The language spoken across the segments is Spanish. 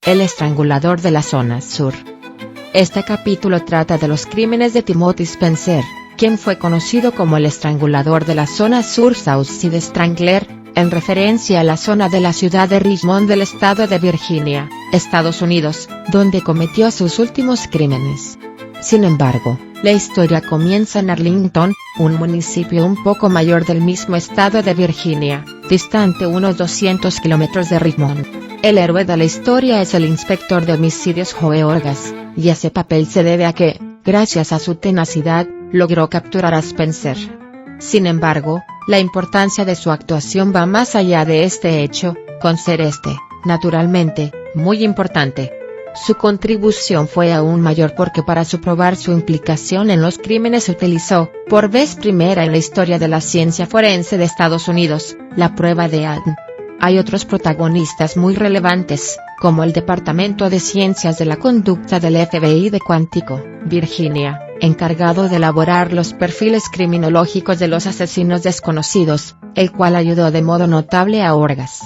el estrangulador de la zona sur. Este capítulo trata de los crímenes de Timothy Spencer, quien fue conocido como el estrangulador de la zona sur Southside Strangler, en referencia a la zona de la ciudad de Richmond del estado de Virginia, Estados Unidos, donde cometió sus últimos crímenes. Sin embargo, la historia comienza en Arlington, un municipio un poco mayor del mismo estado de Virginia, distante unos 200 kilómetros de Richmond. El héroe de la historia es el inspector de homicidios Joe Orgas, y ese papel se debe a que, gracias a su tenacidad, logró capturar a Spencer. Sin embargo, la importancia de su actuación va más allá de este hecho, con ser naturalmente, muy importante. Su contribución fue aún mayor porque para probar su implicación en los crímenes utilizó, por vez primera en la historia de la ciencia forense de Estados Unidos, la prueba de ADN. Hay otros protagonistas muy relevantes, como el Departamento de Ciencias de la Conducta del FBI de Quantico, Virginia, encargado de elaborar los perfiles criminológicos de los asesinos desconocidos, el cual ayudó de modo notable a Orgas.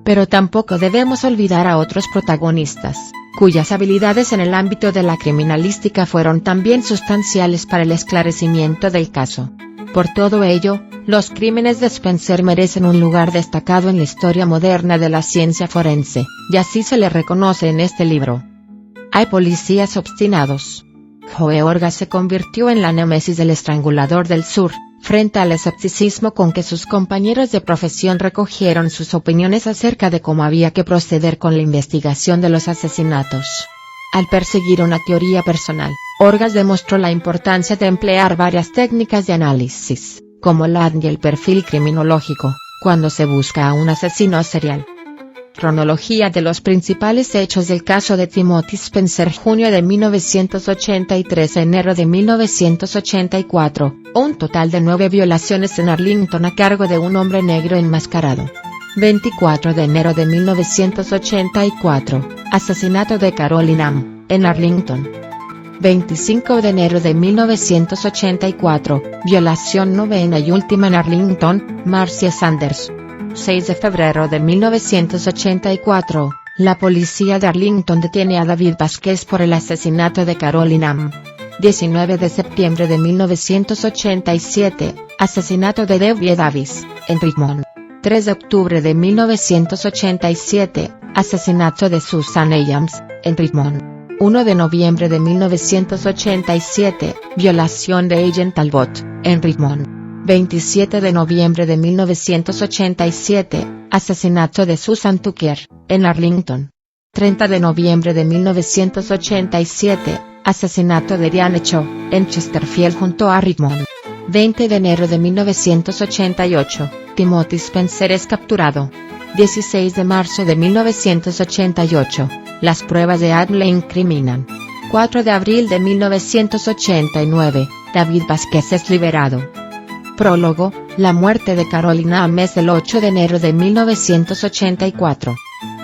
Pero tampoco debemos olvidar a otros protagonistas, cuyas habilidades en el ámbito de la criminalística fueron también sustanciales para el esclarecimiento del caso. Por todo ello, los crímenes de Spencer merecen un lugar destacado en la historia moderna de la ciencia forense, y así se le reconoce en este libro. Hay policías obstinados. Joe Orgas se convirtió en la némesis del estrangulador del sur, frente al escepticismo con que sus compañeros de profesión recogieron sus opiniones acerca de cómo había que proceder con la investigación de los asesinatos. Al perseguir una teoría personal, Orgas demostró la importancia de emplear varias técnicas de análisis, como el ADN y el perfil criminológico, cuando se busca a un asesino serial. Cronología de los principales hechos del caso de Timothy Spencer. Junio de 1983 a enero de 1984, un total de 9 violaciones en Arlington a cargo de un hombre negro enmascarado. 24 de enero de 1984, asesinato de Carolyn Am, en Arlington. 25 de enero de 1984, violación novena y última en Arlington, Marcia Sanders. 6 de febrero de 1984, la policía de Arlington detiene a David Vázquez por el asesinato de Carolyn Am. 19 de septiembre de 1987, asesinato de Debbie Davis, en Richmond. 3 de octubre de 1987, asesinato de Susan Abrams, en Richmond. 1 de noviembre de 1987, violación de Agent Talbot, en Richmond. 27 de noviembre de 1987, asesinato de Susan Tucker, en Arlington. 30 de noviembre de 1987, asesinato de Diane Cho, en Chesterfield junto a Richmond. 20 de enero de 1988, Timothy Spencer es capturado. 16 de marzo de 1988, las pruebas de ADN le incriminan. 4 de abril de 1989, David Vázquez es liberado. Prólogo, la muerte de Carolyn Am es el 8 de enero de 1984.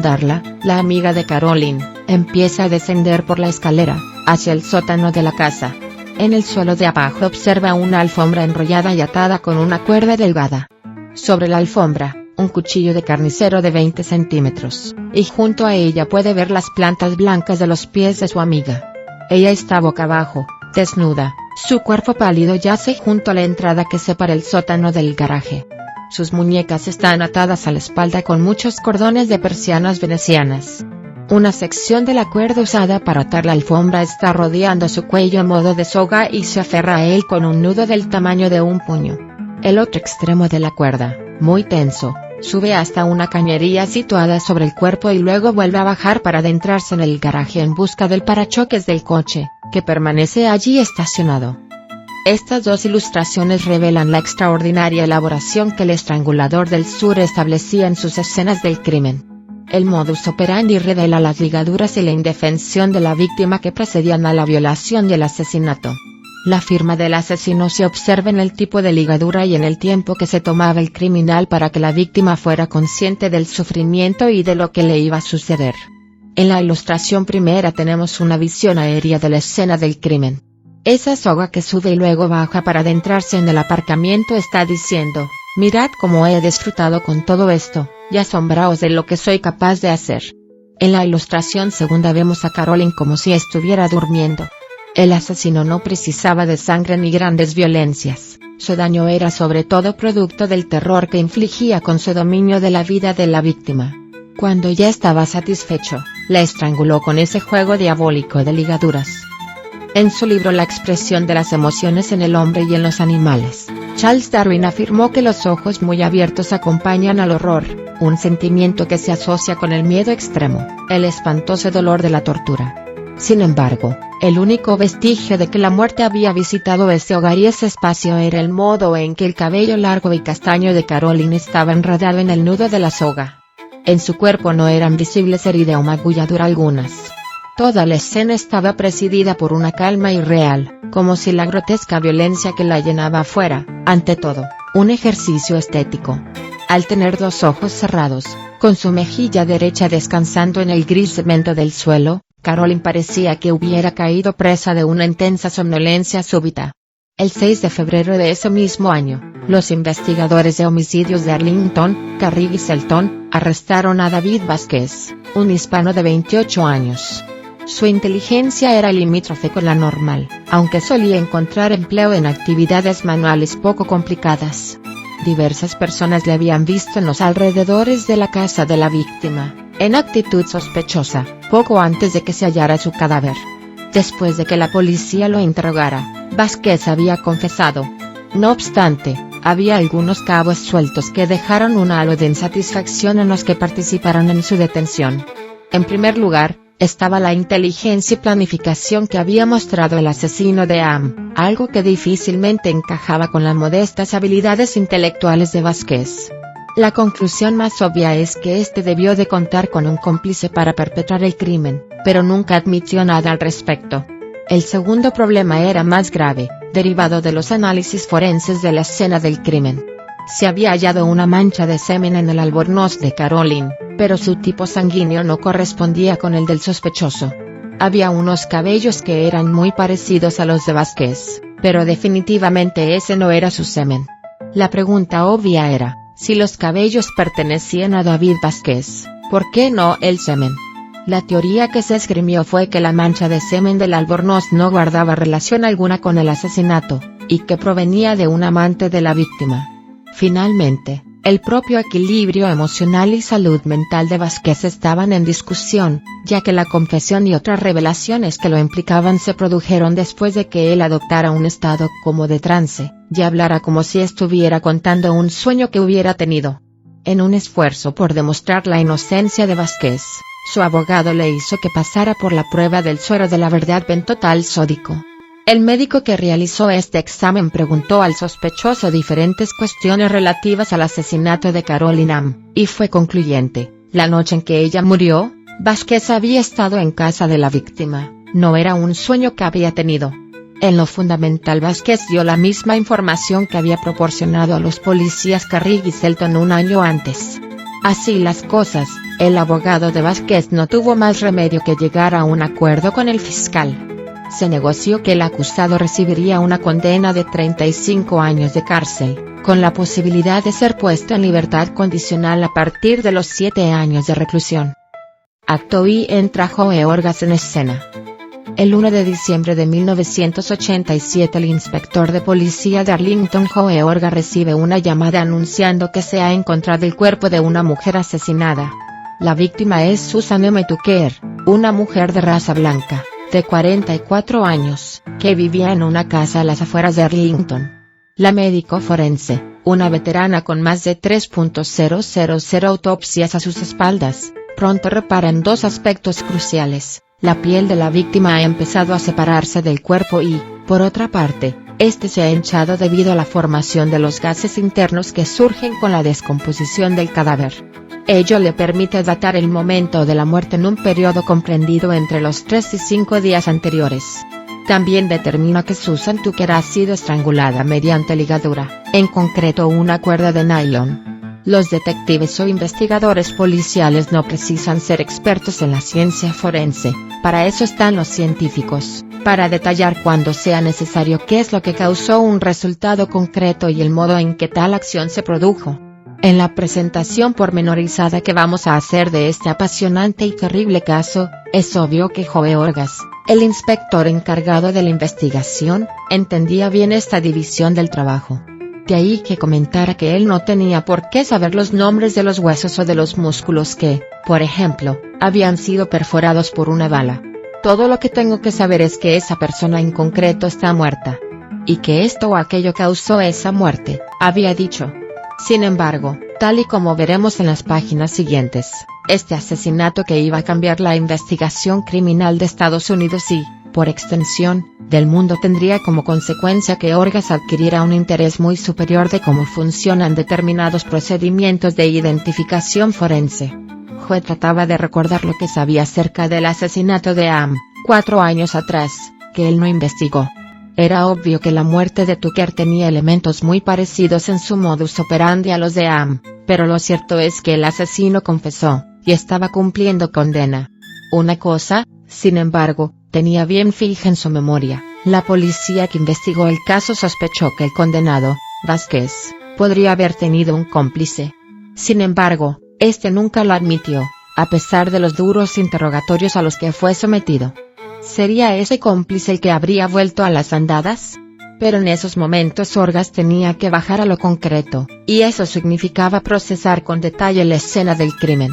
Darla, la amiga de Carolyn, empieza a descender por la escalera, hacia el sótano de la casa. En el suelo de abajo observa una alfombra enrollada y atada con una cuerda delgada. Sobre la alfombra, un cuchillo de carnicero de 20 centímetros, y junto a ella puede ver las plantas blancas de los pies de su amiga. Ella está boca abajo, desnuda. Su cuerpo pálido yace junto a la entrada que separa el sótano del garaje. Sus muñecas están atadas a la espalda con muchos cordones de persianas venecianas. Una sección de la cuerda usada para atar la alfombra está rodeando su cuello a modo de soga y se aferra a él con un nudo del tamaño de un puño. El otro extremo de la cuerda, muy tenso, sube hasta una cañería situada sobre el cuerpo y luego vuelve a bajar para adentrarse en el garaje en busca del parachoques del coche, que permanece allí estacionado. Estas dos ilustraciones revelan la extraordinaria elaboración que el estrangulador del sur establecía en sus escenas del crimen. El modus operandi revela las ligaduras y la indefensión de la víctima que precedían a la violación y el asesinato. La firma del asesino se observa en el tipo de ligadura y en el tiempo que se tomaba el criminal para que la víctima fuera consciente del sufrimiento y de lo que le iba a suceder. En la ilustración primera tenemos una visión aérea de la escena del crimen. Esa soga que sube y luego baja para adentrarse en el aparcamiento está diciendo, mirad cómo he disfrutado con todo esto, y asombraos de lo que soy capaz de hacer. En la ilustración segunda vemos a Carolyn como si estuviera durmiendo. El asesino no precisaba de sangre ni grandes violencias, su daño era sobre todo producto del terror que infligía con su dominio de la vida de la víctima. Cuando ya estaba satisfecho, la estranguló con ese juego diabólico de ligaduras. En su libro La expresión de las emociones en el hombre y en los animales, Charles Darwin afirmó que los ojos muy abiertos acompañan al horror, un sentimiento que se asocia con el miedo extremo, el espantoso dolor de la tortura. Sin embargo, el único vestigio de que la muerte había visitado ese hogar y ese espacio era el modo en que el cabello largo y castaño de Carolyn estaba enredado en el nudo de la soga. En su cuerpo no eran visibles heridas o magulladura algunas. Toda la escena estaba presidida por una calma irreal, como si la grotesca violencia que la llenaba fuera, ante todo, un ejercicio estético. Al tener los ojos cerrados, con su mejilla derecha descansando en el gris cemento del suelo, Carolyn parecía que hubiera caído presa de una intensa somnolencia súbita. El 6 de febrero de ese mismo año, los investigadores de homicidios de Arlington, Carrigue y Selton, arrestaron a David Vázquez, un hispano de 28 años. Su inteligencia era limítrofe con la normal, aunque solía encontrar empleo en actividades manuales poco complicadas. Diversas personas le habían visto en los alrededores de la casa de la víctima, en actitud sospechosa, poco antes de que se hallara su cadáver. Después de que la policía lo interrogara, Vázquez había confesado. No obstante, había algunos cabos sueltos que dejaron un halo de insatisfacción en los que participaron en su detención. En primer lugar, estaba la inteligencia y planificación que había mostrado el asesino de Am, algo que difícilmente encajaba con las modestas habilidades intelectuales de Vázquez. La conclusión más obvia es que este debió de contar con un cómplice para perpetrar el crimen, pero nunca admitió nada al respecto. El segundo problema era más grave, derivado de los análisis forenses de la escena del crimen. Se había hallado una mancha de semen en el albornoz de Carolyn, pero su tipo sanguíneo no correspondía con el del sospechoso. Había unos cabellos que eran muy parecidos a los de Vázquez, pero definitivamente ese no era su semen. La pregunta obvia era, si los cabellos pertenecían a David Vázquez, ¿por qué no el semen? La teoría que se esgrimió fue que la mancha de semen del albornoz no guardaba relación alguna con el asesinato, y que provenía de un amante de la víctima. Finalmente, el propio equilibrio emocional y salud mental de Vázquez estaban en discusión, ya que la confesión y otras revelaciones que lo implicaban se produjeron después de que él adoptara un estado como de trance, y hablara como si estuviera contando un sueño que hubiera tenido. En un esfuerzo por demostrar la inocencia de Vázquez, su abogado le hizo que pasara por la prueba del suero de la verdad pentotal sódico. El médico que realizó este examen preguntó al sospechoso diferentes cuestiones relativas al asesinato de Carolyn Am, y fue concluyente. La noche en que ella murió, Vázquez había estado en casa de la víctima, no era un sueño que había tenido. En lo fundamental Vázquez dio la misma información que había proporcionado a los policías Carrigue y Selton un año antes. Así las cosas, el abogado de Vázquez no tuvo más remedio que llegar a un acuerdo con el fiscal. Se negoció que el acusado recibiría una condena de 35 años de cárcel, con la posibilidad de ser puesto en libertad condicional a partir de los 7 años de reclusión. Acto I. Entra Joe Orgas en escena. El 1 de diciembre de 1987 el inspector de policía de Arlington Joe Orgas recibe una llamada anunciando que se ha encontrado el cuerpo de una mujer asesinada. La víctima es Susan M. Tucker, una mujer de raza blanca, de 44 años, que vivía en una casa a las afueras de Arlington. La médico forense, una veterana con más de 3.000 autopsias a sus espaldas, pronto repara en dos aspectos cruciales. La piel de la víctima ha empezado a separarse del cuerpo y, por otra parte, este se ha hinchado debido a la formación de los gases internos que surgen con la descomposición del cadáver. Ello le permite datar el momento de la muerte en un periodo comprendido entre los 3 y 5 días anteriores. También determina que Susan Tucker ha sido estrangulada mediante ligadura, en concreto una cuerda de nylon. Los detectives o investigadores policiales no precisan ser expertos en la ciencia forense, para eso están los científicos, para detallar cuando sea necesario qué es lo que causó un resultado concreto y el modo en que tal acción se produjo. En la presentación pormenorizada que vamos a hacer de este apasionante y terrible caso, es obvio que Joe Orgaz, el inspector encargado de la investigación, entendía bien esta división del trabajo. De ahí que comentara que él no tenía por qué saber los nombres de los huesos o de los músculos que, por ejemplo, habían sido perforados por una bala. Todo lo que tengo que saber es que esa persona en concreto está muerta. Y que esto o aquello causó esa muerte, había dicho. Sin embargo, tal y como veremos en las páginas siguientes, este asesinato que iba a cambiar la investigación criminal de Estados Unidos y, por extensión, del mundo tendría como consecuencia que Orgaz adquiriera un interés muy superior de cómo funcionan determinados procedimientos de identificación forense. Joe trataba de recordar lo que sabía acerca del asesinato de Am, 4 años atrás, que él no investigó. Era obvio que la muerte de Tucker tenía elementos muy parecidos en su modus operandi a los de Am, pero lo cierto es que el asesino confesó, y estaba cumpliendo condena. Una cosa, sin embargo, tenía bien fija en su memoria: la policía que investigó el caso sospechó que el condenado, Vázquez, podría haber tenido un cómplice. Sin embargo, este nunca lo admitió, a pesar de los duros interrogatorios a los que fue sometido. ¿Sería ese cómplice el que habría vuelto a las andadas? Pero en esos momentos Orgaz tenía que bajar a lo concreto, y eso significaba procesar con detalle la escena del crimen.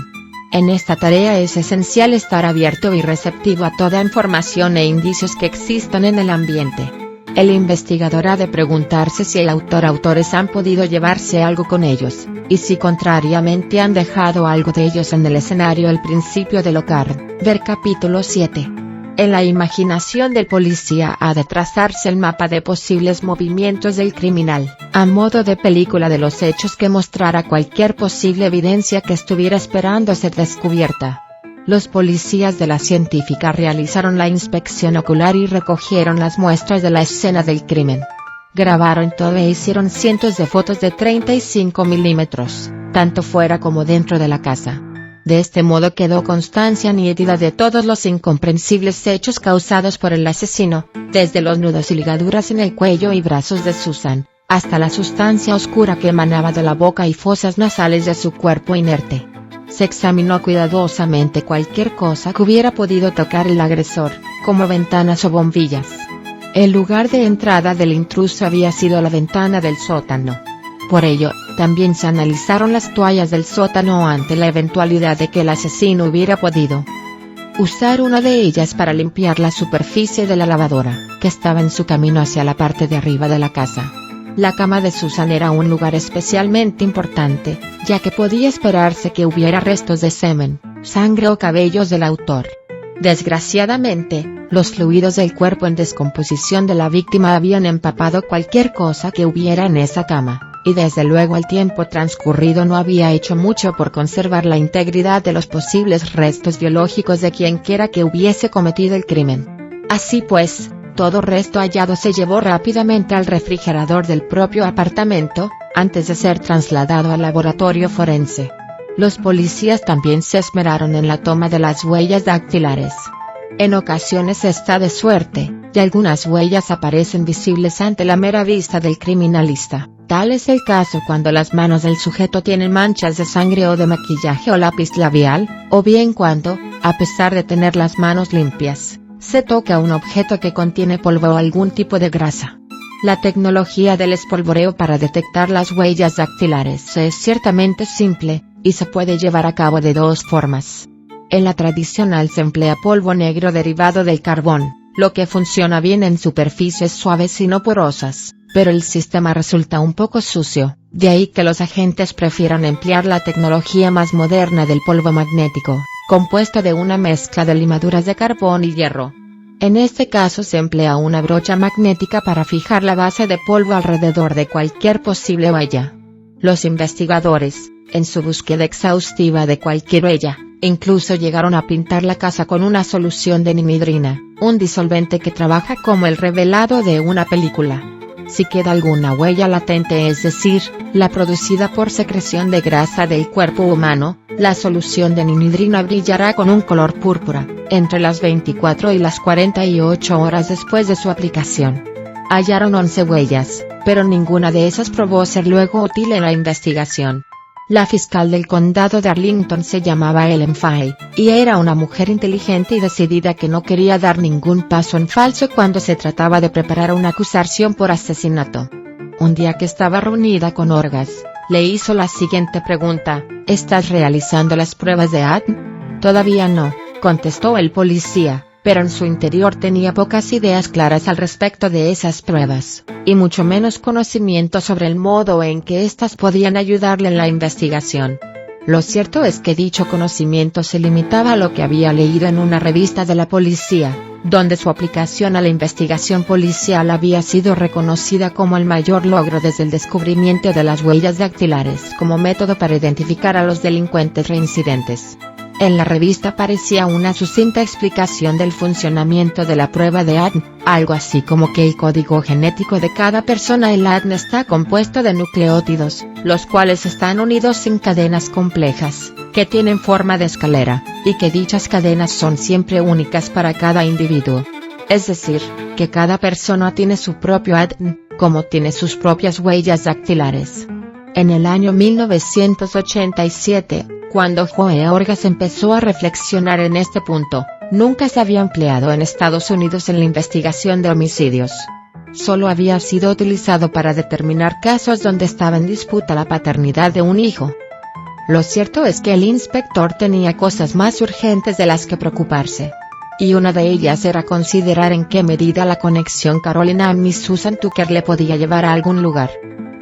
En esta tarea es esencial estar abierto y receptivo a toda información e indicios que existan en el ambiente. El investigador ha de preguntarse si el autor-autores han podido llevarse algo con ellos, y si contrariamente han dejado algo de ellos en el escenario al principio del occurrence. Ver capítulo 7. En la imaginación del policía ha de trazarse el mapa de posibles movimientos del criminal, a modo de película de los hechos que mostrara cualquier posible evidencia que estuviera esperando ser descubierta. Los policías de la científica realizaron la inspección ocular y recogieron las muestras de la escena del crimen. Grabaron todo e hicieron cientos de fotos de 35 milímetros, tanto fuera como dentro de la casa. De este modo quedó constancia nítida de todos los incomprensibles hechos causados por el asesino, desde los nudos y ligaduras en el cuello y brazos de Susan, hasta la sustancia oscura que emanaba de la boca y fosas nasales de su cuerpo inerte. Se examinó cuidadosamente cualquier cosa que hubiera podido tocar el agresor, como ventanas o bombillas. El lugar de entrada del intruso había sido la ventana del sótano. Por ello, también se analizaron las toallas del sótano ante la eventualidad de que el asesino hubiera podido usar una de ellas para limpiar la superficie de la lavadora, que estaba en su camino hacia la parte de arriba de la casa. La cama de Susan era un lugar especialmente importante, ya que podía esperarse que hubiera restos de semen, sangre o cabellos del autor. Desgraciadamente, los fluidos del cuerpo en descomposición de la víctima habían empapado cualquier cosa que hubiera en esa cama. Y desde luego el tiempo transcurrido no había hecho mucho por conservar la integridad de los posibles restos biológicos de quienquiera que hubiese cometido el crimen. Así pues, todo resto hallado se llevó rápidamente al refrigerador del propio apartamento, antes de ser trasladado al laboratorio forense. Los policías también se esmeraron en la toma de las huellas dactilares. En ocasiones está de suerte, y algunas huellas aparecen visibles ante la mera vista del criminalista. Tal es el caso cuando las manos del sujeto tienen manchas de sangre o de maquillaje o lápiz labial, o bien cuando, a pesar de tener las manos limpias, se toca un objeto que contiene polvo o algún tipo de grasa. La tecnología del espolvoreo para detectar las huellas dactilares es ciertamente simple, y se puede llevar a cabo de dos formas. En la tradicional se emplea polvo negro derivado del carbón, lo que funciona bien en superficies suaves y no porosas, pero el sistema resulta un poco sucio, de ahí que los agentes prefieran emplear la tecnología más moderna del polvo magnético, compuesto de una mezcla de limaduras de carbón y hierro. En este caso se emplea una brocha magnética para fijar la base de polvo alrededor de cualquier posible huella. Los investigadores, en su búsqueda exhaustiva de cualquier huella, incluso llegaron a pintar la casa con una solución de nimidrina, un disolvente que trabaja como el revelado de una película. Si queda alguna huella latente, es decir, la producida por secreción de grasa del cuerpo humano, la solución de nimidrina brillará con un color púrpura, entre las 24 y las 48 horas después de su aplicación. Hallaron 11 huellas, pero ninguna de esas probó ser luego útil en la investigación. La fiscal del condado de Arlington se llamaba Ellen Fay, y era una mujer inteligente y decidida que no quería dar ningún paso en falso cuando se trataba de preparar una acusación por asesinato. Un día que estaba reunida con Orgaz, le hizo la siguiente pregunta: ¿estás realizando las pruebas de ADN? Todavía no, contestó el policía, pero en su interior tenía pocas ideas claras al respecto de esas pruebas, y mucho menos conocimiento sobre el modo en que éstas podían ayudarle en la investigación. Lo cierto es que dicho conocimiento se limitaba a lo que había leído en una revista de la policía, donde su aplicación a la investigación policial había sido reconocida como el mayor logro desde el descubrimiento de las huellas dactilares como método para identificar a los delincuentes reincidentes. En la revista aparecía una sucinta explicación del funcionamiento de la prueba de ADN, algo así como que el código genético de cada persona. El ADN está compuesto de nucleótidos, los cuales están unidos en cadenas complejas, que tienen forma de escalera, y que dichas cadenas son siempre únicas para cada individuo. Es decir, que cada persona tiene su propio ADN, como tiene sus propias huellas dactilares. En el año 1987, cuando Joe Orgaz empezó a reflexionar en este punto, nunca se había empleado en Estados Unidos en la investigación de homicidios. Solo había sido utilizado para determinar casos donde estaba en disputa la paternidad de un hijo. Lo cierto es que el inspector tenía cosas más urgentes de las que preocuparse. Y una de ellas era considerar en qué medida la conexión Carolyn Hamm y Susan Tucker le podía llevar a algún lugar.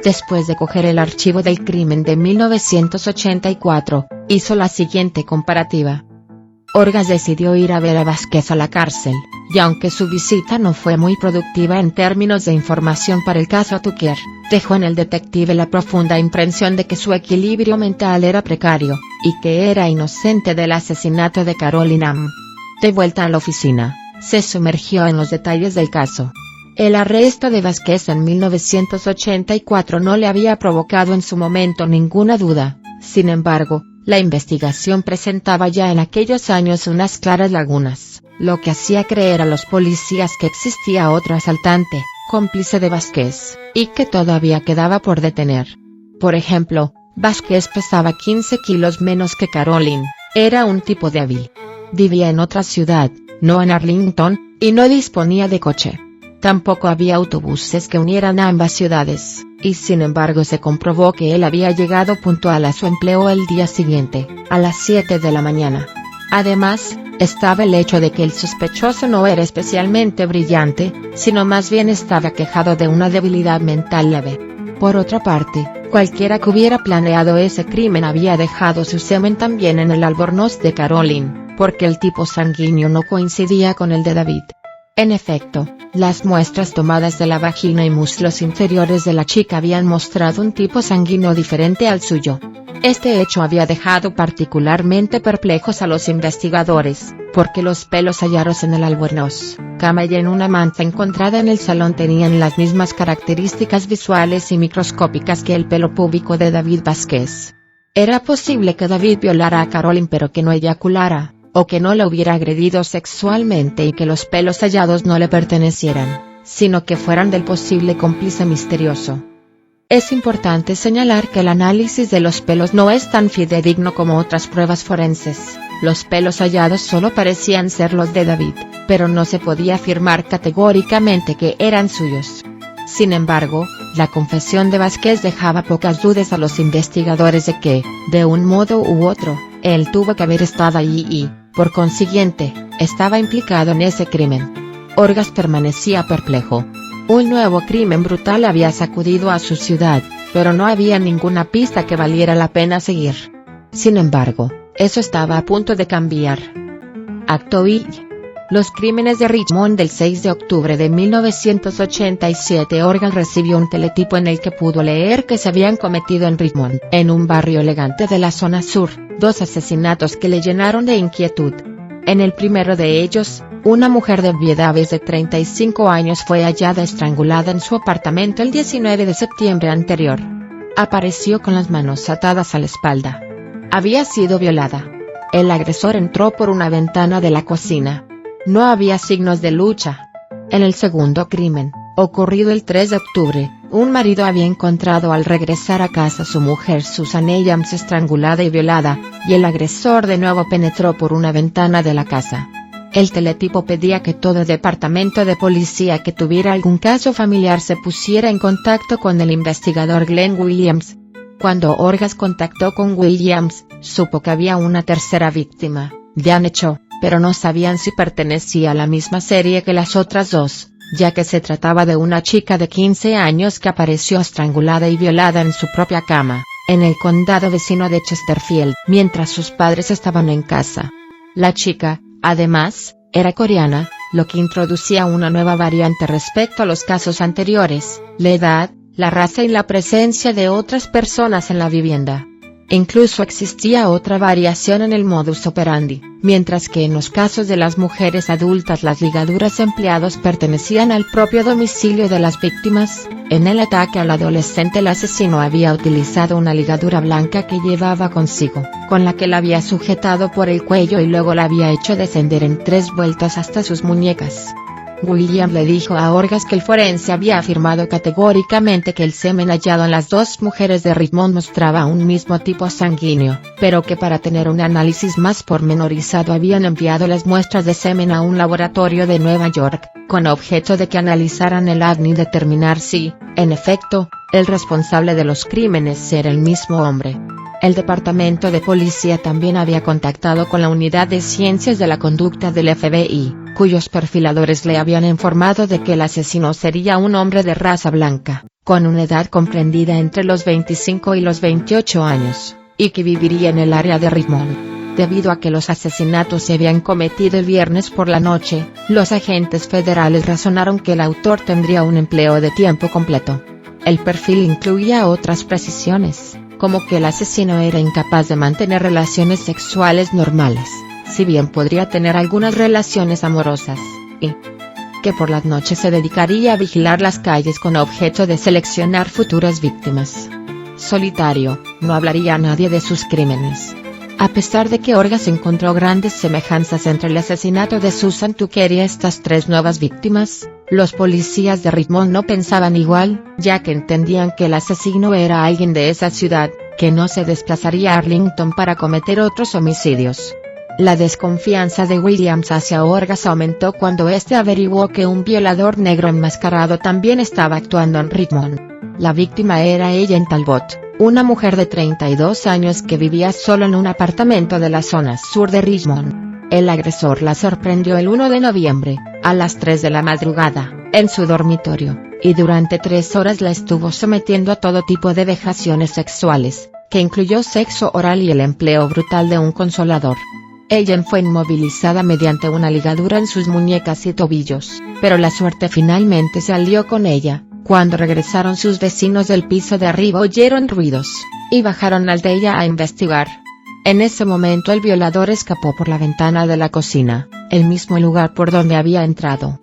Después de coger el archivo del crimen de 1984, hizo la siguiente comparativa. Orgaz decidió ir a ver a Vázquez a la cárcel, y aunque su visita no fue muy productiva en términos de información para el caso Tucker, dejó en el detective la profunda impresión de que su equilibrio mental era precario, y que era inocente del asesinato de Carolyn Hamm. De vuelta a la oficina, se sumergió en los detalles del caso. El arresto de Vázquez en 1984 no le había provocado en su momento ninguna duda. Sin embargo, la investigación presentaba ya en aquellos años unas claras lagunas, lo que hacía creer a los policías que existía otro asaltante, cómplice de Vázquez, y que todavía quedaba por detener. Por ejemplo, Vázquez pesaba 15 kilos menos que Carolyn, era un tipo débil. Vivía en otra ciudad, no en Arlington, y no disponía de coche. Tampoco había autobuses que unieran a ambas ciudades, y sin embargo se comprobó que él había llegado puntual a su empleo el día siguiente, a las 7 de la mañana. Además, estaba el hecho de que el sospechoso no era especialmente brillante, sino más bien estaba quejado de una debilidad mental leve. Por otra parte, cualquiera que hubiera planeado ese crimen había dejado su semen también en el albornoz de Carolyn, porque el tipo sanguíneo no coincidía con el de David. En efecto, las muestras tomadas de la vagina y muslos inferiores de la chica habían mostrado un tipo sanguíneo diferente al suyo. Este hecho había dejado particularmente perplejos a los investigadores, porque los pelos hallados en el albornoz, cama y en una manta encontrada en el salón tenían las mismas características visuales y microscópicas que el pelo púbico de David Vázquez. Era posible que David violara a Carolyn pero que no eyaculara, o que no la hubiera agredido sexualmente y que los pelos hallados no le pertenecieran, sino que fueran del posible cómplice misterioso. Es importante señalar que el análisis de los pelos no es tan fidedigno como otras pruebas forenses. Los pelos hallados solo parecían ser los de David, pero no se podía afirmar categóricamente que eran suyos. Sin embargo, la confesión de Vázquez dejaba pocas dudas a los investigadores de que, de un modo u otro, él tuvo que haber estado allí y, por consiguiente, estaba implicado en ese crimen. Orgaz permanecía perplejo. Un nuevo crimen brutal había sacudido a su ciudad, pero no había ninguna pista que valiera la pena seguir. Sin embargo, eso estaba a punto de cambiar. Acto I. Los crímenes de Richmond del 6 de octubre de 1987. Orgaz recibió un teletipo en el que pudo leer que se habían cometido en Richmond, en un barrio elegante de la zona sur, 2 asesinatos que le llenaron de inquietud. En el primero de ellos, una mujer de Viedades de 35 años fue hallada estrangulada en su apartamento el 19 de septiembre anterior. Apareció con las manos atadas a la espalda. Había sido violada. El agresor entró por una ventana de la cocina. No había signos de lucha. En el segundo crimen, ocurrido el 3 de octubre, Un marido había encontrado al regresar a casa a su mujer Susan Abrams estrangulada y violada, y el agresor de nuevo penetró por una ventana de la casa. El teletipo pedía que todo departamento de policía que tuviera algún caso familiar se pusiera en contacto con el investigador Glenn Williams. Cuando Orgaz contactó con Williams, supo que había una tercera víctima, Diane Cho, pero no sabían si pertenecía a la misma serie que las otras dos, ya que se trataba de una chica de 15 años que apareció estrangulada y violada en su propia cama, en el condado vecino de Chesterfield, mientras sus padres estaban en casa. La chica, además, era coreana, lo que introducía una nueva variante respecto a los casos anteriores: la edad, la raza y la presencia de otras personas en la vivienda. Incluso existía otra variación en el modus operandi: mientras que en los casos de las mujeres adultas las ligaduras empleadas pertenecían al propio domicilio de las víctimas, en el ataque al adolescente el asesino había utilizado una ligadura blanca que llevaba consigo, con la que la había sujetado por el cuello y luego la había hecho descender en 3 vueltas hasta sus muñecas. William le dijo a Orgaz que el forense había afirmado categóricamente que el semen hallado en las dos mujeres de Richmond mostraba un mismo tipo sanguíneo, pero que para tener un análisis más pormenorizado habían enviado las muestras de semen a un laboratorio de Nueva York, con objeto de que analizaran el ADN y determinar si, en efecto, el responsable de los crímenes era el mismo hombre. El departamento de policía también había contactado con la unidad de ciencias de la conducta del FBI, cuyos perfiladores le habían informado de que el asesino sería un hombre de raza blanca, con una edad comprendida entre los 25 y los 28 años, y que viviría en el área de Richmond. Debido a que los asesinatos se habían cometido el viernes por la noche, los agentes federales razonaron que el autor tendría un empleo de tiempo completo. El perfil incluía otras precisiones, como que el asesino era incapaz de mantener relaciones sexuales normales, si bien podría tener algunas relaciones amorosas, y que por las noches se dedicaría a vigilar las calles con objeto de seleccionar futuras víctimas. Solitario, no hablaría a nadie de sus crímenes. A pesar de que Orgaz encontró grandes semejanzas entre el asesinato de Susan Tucker y estas 3 nuevas víctimas, los policías de Richmond no pensaban igual, ya que entendían que el asesino era alguien de esa ciudad, que no se desplazaría a Arlington para cometer otros homicidios. La desconfianza de Williams hacia Orgaz aumentó cuando este averiguó que un violador negro enmascarado también estaba actuando en Richmond. La víctima era Ellen Talbot, una mujer de 32 años que vivía solo en un apartamento de la zona sur de Richmond. El agresor la sorprendió el 1 de noviembre, a las 3 de la madrugada, en su dormitorio, y durante 3 horas la estuvo sometiendo a todo tipo de vejaciones sexuales, que incluyó sexo oral y el empleo brutal de un consolador. Ellen fue inmovilizada mediante una ligadura en sus muñecas y tobillos, pero la suerte finalmente salió con ella. Cuando regresaron sus vecinos del piso de arriba oyeron ruidos, y bajaron al de ella a investigar. En ese momento el violador escapó por la ventana de la cocina, el mismo lugar por donde había entrado.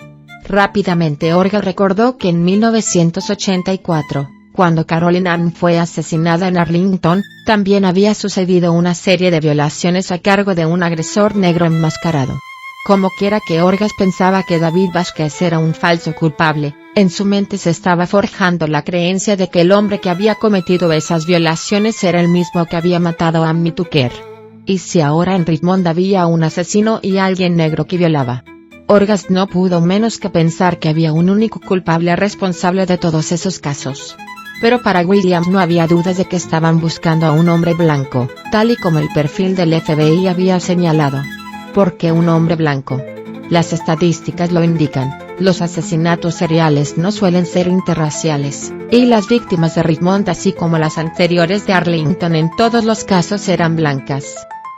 Rápidamente Orgaz recordó que en 1984, cuando Carolyn Ann fue asesinada en Arlington, también había sucedido una serie de violaciones a cargo de un agresor negro enmascarado. Como quiera que Orgaz pensaba que David Vázquez era un falso culpable, en su mente se estaba forjando la creencia de que el hombre que había cometido esas violaciones era el mismo que había matado a Amy Tucker. ¿Y si ahora en Richmond había un asesino y alguien negro que violaba? Orgaz no pudo menos que pensar que había un único culpable responsable de todos esos casos. Pero para Williams no había dudas de que estaban buscando a un hombre blanco, tal y como el perfil del FBI había señalado. ¿Por qué un hombre blanco? Las estadísticas lo indican, los asesinatos seriales no suelen ser interraciales, y las víctimas de Richmond así como las anteriores de Arlington en todos los casos eran blancas.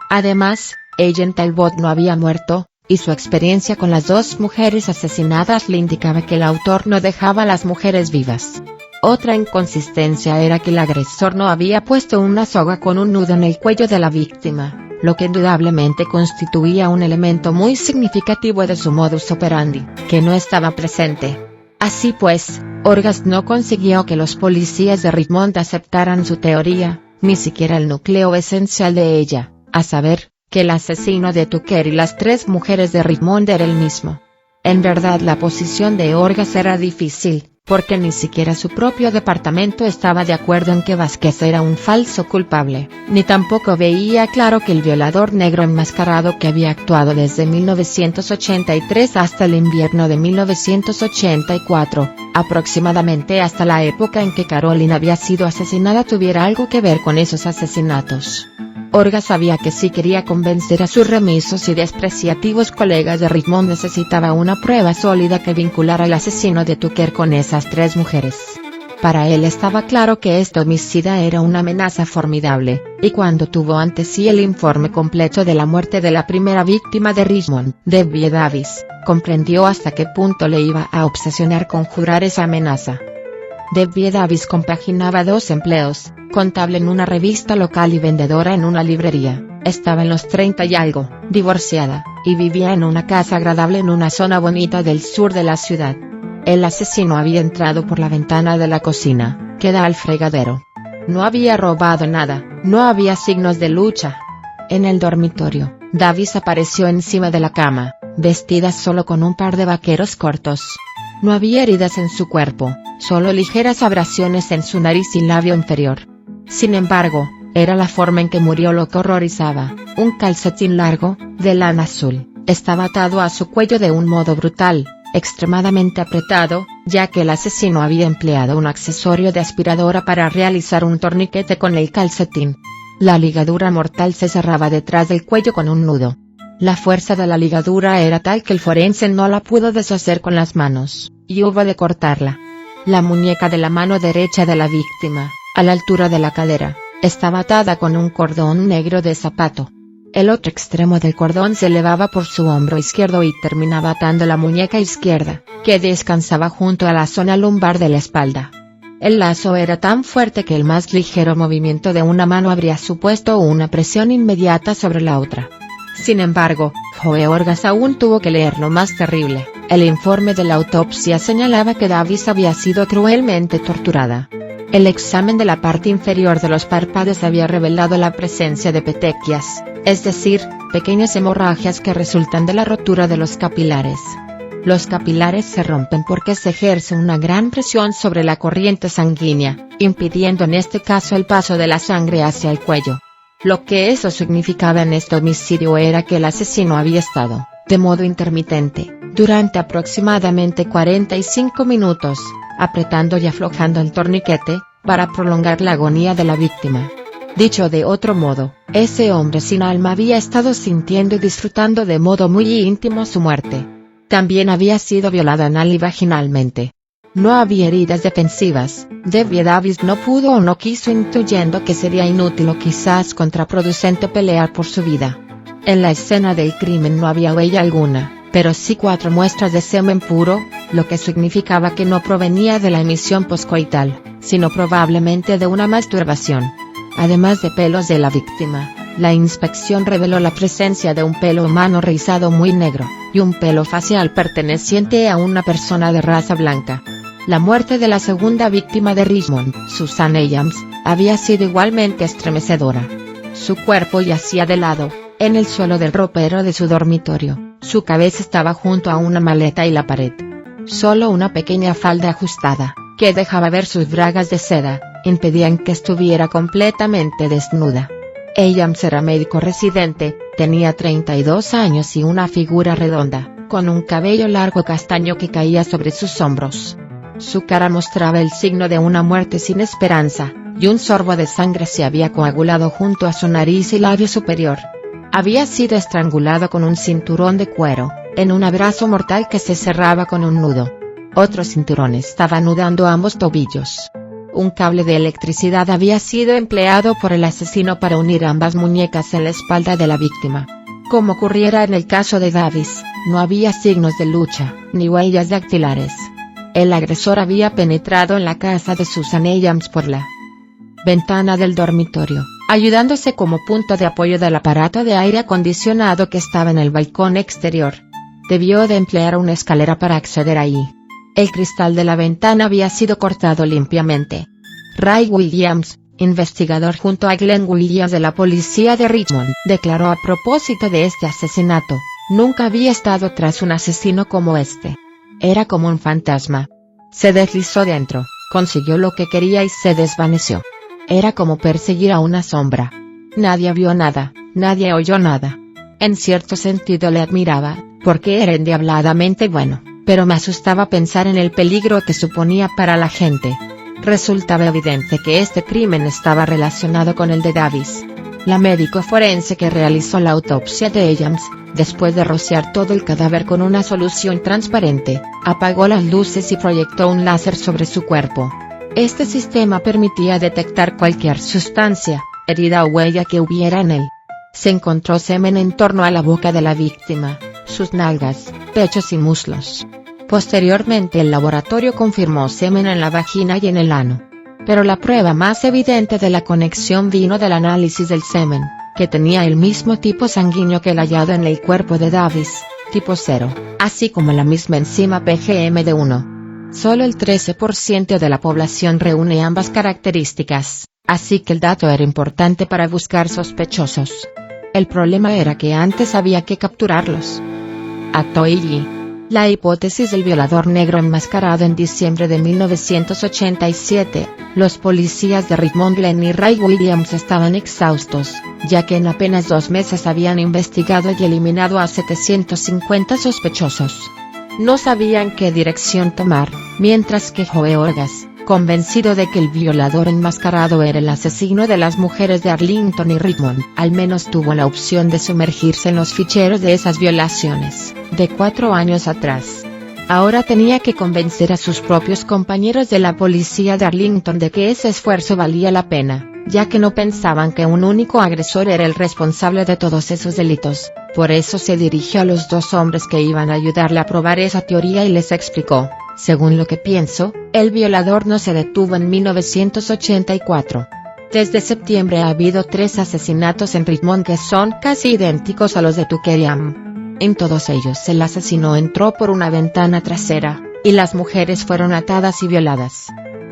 Además, Ellen Talbot no había muerto, y su experiencia con las 2 mujeres asesinadas le indicaba que el autor no dejaba a las mujeres vivas. Otra inconsistencia era que el agresor no había puesto una soga con un nudo en el cuello de la víctima, lo que indudablemente constituía un elemento muy significativo de su modus operandi, que no estaba presente. Así pues, Orgaz no consiguió que los policías de Richmond aceptaran su teoría, ni siquiera el núcleo esencial de ella, a saber, que el asesino de Tucker y las 3 mujeres de Richmond era el mismo. En verdad la posición de Orgaz era difícil, porque ni siquiera su propio departamento estaba de acuerdo en que Vázquez era un falso culpable, ni tampoco veía claro que el violador negro enmascarado que había actuado desde 1983 hasta el invierno de 1984, aproximadamente hasta la época en que Carolina había sido asesinada, tuviera algo que ver con esos asesinatos. Orga sabía que si quería convencer a sus remisos y despreciativos colegas de Richmond necesitaba una prueba sólida que vinculara al asesino de Tucker con esas tres mujeres. Para él estaba claro que este homicida era una amenaza formidable, y cuando tuvo ante sí el informe completo de la muerte de la primera víctima de Richmond, Debbie Davis, comprendió hasta qué punto le iba a obsesionar conjurar esa amenaza. Debbie Davis compaginaba dos empleos, contable en una revista local y vendedora en una librería, estaba en los 30 y algo, divorciada, y vivía en una casa agradable en una zona bonita del sur de la ciudad. El asesino había entrado por la ventana de la cocina, que da al fregadero. No había robado nada, no había signos de lucha. En el dormitorio, Davis apareció encima de la cama, vestida solo con un par de vaqueros cortos. No había heridas en su cuerpo, solo ligeras abrasiones en su nariz y labio inferior. Sin embargo, era la forma en que murió lo que horrorizaba. Un calcetín largo, de lana azul, estaba atado a su cuello de un modo brutal, extremadamente apretado, ya que el asesino había empleado un accesorio de aspiradora para realizar un torniquete con el calcetín. La ligadura mortal se cerraba detrás del cuello con un nudo. La fuerza de la ligadura era tal que el forense no la pudo deshacer con las manos, y hubo de cortarla. La muñeca de la mano derecha de la víctima, a la altura de la cadera, estaba atada con un cordón negro de zapato. El otro extremo del cordón se elevaba por su hombro izquierdo y terminaba atando la muñeca izquierda, que descansaba junto a la zona lumbar de la espalda. El lazo era tan fuerte que el más ligero movimiento de una mano habría supuesto una presión inmediata sobre la otra. Sin embargo, Joe Orgas aún tuvo que leer lo más terrible. El informe de la autopsia señalaba que Davis había sido cruelmente torturada. El examen de la parte inferior de los párpados había revelado la presencia de petequias, es decir, pequeñas hemorragias que resultan de la rotura de los capilares. Los capilares se rompen porque se ejerce una gran presión sobre la corriente sanguínea, impidiendo en este caso el paso de la sangre hacia el cuello. Lo que eso significaba en este homicidio era que el asesino había estado, de modo intermitente, durante aproximadamente 45 minutos, apretando y aflojando el torniquete, para prolongar la agonía de la víctima. Dicho de otro modo, ese hombre sin alma había estado sintiendo y disfrutando de modo muy íntimo su muerte. También había sido violada anal y vaginalmente. No había heridas defensivas. Debbie Davis no pudo o no quiso, intuyendo que sería inútil o quizás contraproducente pelear por su vida. En la escena del crimen no había huella alguna, pero sí 4 muestras de semen puro, lo que significaba que no provenía de la emisión poscoital, sino probablemente de una masturbación. Además de pelos de la víctima, la inspección reveló la presencia de un pelo humano rizado muy negro, y un pelo facial perteneciente a una persona de raza blanca. La muerte de la segunda víctima de Richmond, Susan Abrams, había sido igualmente estremecedora. Su cuerpo yacía de lado, en el suelo del ropero de su dormitorio, su cabeza estaba junto a una maleta y la pared. Solo una pequeña falda ajustada, que dejaba ver sus bragas de seda, impedían que estuviera completamente desnuda. Abrams era médico residente, tenía 32 años y una figura redonda, con un cabello largo castaño que caía sobre sus hombros. Su cara mostraba el signo de una muerte sin esperanza, y un sorbo de sangre se había coagulado junto a su nariz y labio superior. Había sido estrangulado con un cinturón de cuero, en un abrazo mortal que se cerraba con un nudo. Otro cinturón estaba anudando ambos tobillos. Un cable de electricidad había sido empleado por el asesino para unir ambas muñecas en la espalda de la víctima. Como ocurriera en el caso de Davis, no había signos de lucha, ni huellas dactilares. El agresor había penetrado en la casa de Susan Abrams por la ventana del dormitorio, ayudándose como punto de apoyo del aparato de aire acondicionado que estaba en el balcón exterior. Debió de emplear una escalera para acceder ahí. El cristal de la ventana había sido cortado limpiamente. Ray Williams, investigador junto a Glenn Williams de la policía de Richmond, declaró a propósito de este asesinato: nunca había estado tras un asesino como este. Era como un fantasma. Se deslizó dentro, consiguió lo que quería y se desvaneció. Era como perseguir a una sombra. Nadie vio nada, nadie oyó nada. En cierto sentido le admiraba, porque era endiabladamente bueno, pero me asustaba pensar en el peligro que suponía para la gente. Resultaba evidente que este crimen estaba relacionado con el de Davis. La médico forense que realizó la autopsia de James, después de rociar todo el cadáver con una solución transparente, apagó las luces y proyectó un láser sobre su cuerpo. Este sistema permitía detectar cualquier sustancia, herida o huella que hubiera en él. Se encontró semen en torno a la boca de la víctima, sus nalgas, pechos y muslos. Posteriormente el laboratorio confirmó semen en la vagina y en el ano. Pero la prueba más evidente de la conexión vino del análisis del semen, que tenía el mismo tipo sanguíneo que el hallado en el cuerpo de Davis, tipo 0, así como la misma enzima PGMD1. Solo el 13% de la población reúne ambas características, así que el dato era importante para buscar sospechosos. El problema era que antes había que capturarlos. Atoigi. La hipótesis del violador negro enmascarado. En diciembre de 1987, los policías de Richmond Glen y Ray Williams estaban exhaustos, ya que en apenas 2 meses habían investigado y eliminado a 750 sospechosos. No sabían qué dirección tomar, mientras que Joe Orgas, convencido de que el violador enmascarado era el asesino de las mujeres de Arlington y Richmond, al menos tuvo la opción de sumergirse en los ficheros de esas violaciones, de 4 años atrás. Ahora tenía que convencer a sus propios compañeros de la policía de Arlington de que ese esfuerzo valía la pena, ya que no pensaban que un único agresor era el responsable de todos esos delitos. Por eso se dirigió a los 2 hombres que iban a ayudarle a probar esa teoría y les explicó: según lo que pienso, el violador no se detuvo en 1984. Desde septiembre ha habido 3 asesinatos en Richmond que son casi idénticos a los de Tukeriam. En todos ellos el asesino entró por una ventana trasera, y las mujeres fueron atadas y violadas.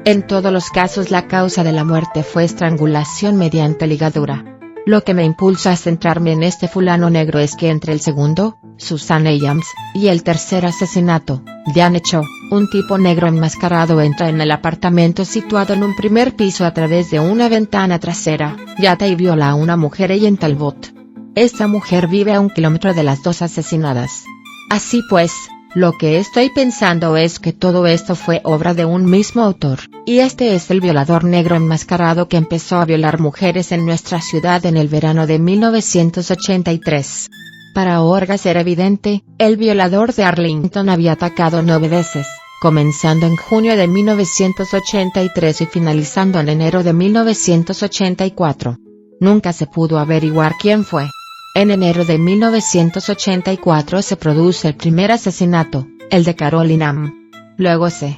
En todos los casos la causa de la muerte fue estrangulación mediante ligadura. Lo que me impulsa a centrarme en este fulano negro es que entre el segundo, Susan James, y el tercer asesinato, Diane Cho, un tipo negro enmascarado entra en el apartamento situado en un primer piso a través de una ventana trasera, yata y viola a una mujer en Talbot. Esta mujer vive a 1 kilómetro de las 2 asesinadas. Así pues, lo que estoy pensando es que todo esto fue obra de un mismo autor, y este es el violador negro enmascarado que empezó a violar mujeres en nuestra ciudad en el verano de 1983. Para Orgas era evidente, el violador de Arlington había atacado 9 veces, comenzando en junio de 1983 y finalizando en enero de 1984. Nunca se pudo averiguar quién fue. En enero de 1984 se produce el primer asesinato, el de Caroline Am. Luego se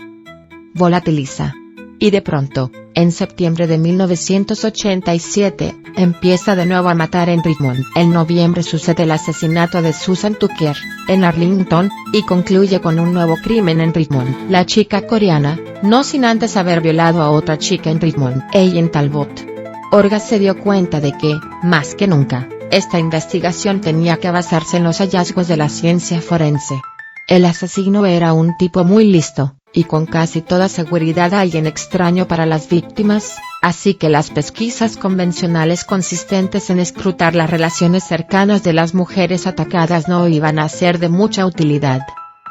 volatiliza. Y de pronto, en septiembre de 1987, empieza de nuevo a matar en Richmond. En noviembre sucede el asesinato de Susan Tucker, en Arlington, y concluye con un nuevo crimen en Richmond. La chica coreana, no sin antes haber violado a otra chica en Richmond, en Talbot. Orgas se dio cuenta de que, más que nunca, esta investigación tenía que basarse en los hallazgos de la ciencia forense. El asesino era un tipo muy listo, y con casi toda seguridad alguien extraño para las víctimas, así que las pesquisas convencionales consistentes en escrutar las relaciones cercanas de las mujeres atacadas no iban a ser de mucha utilidad.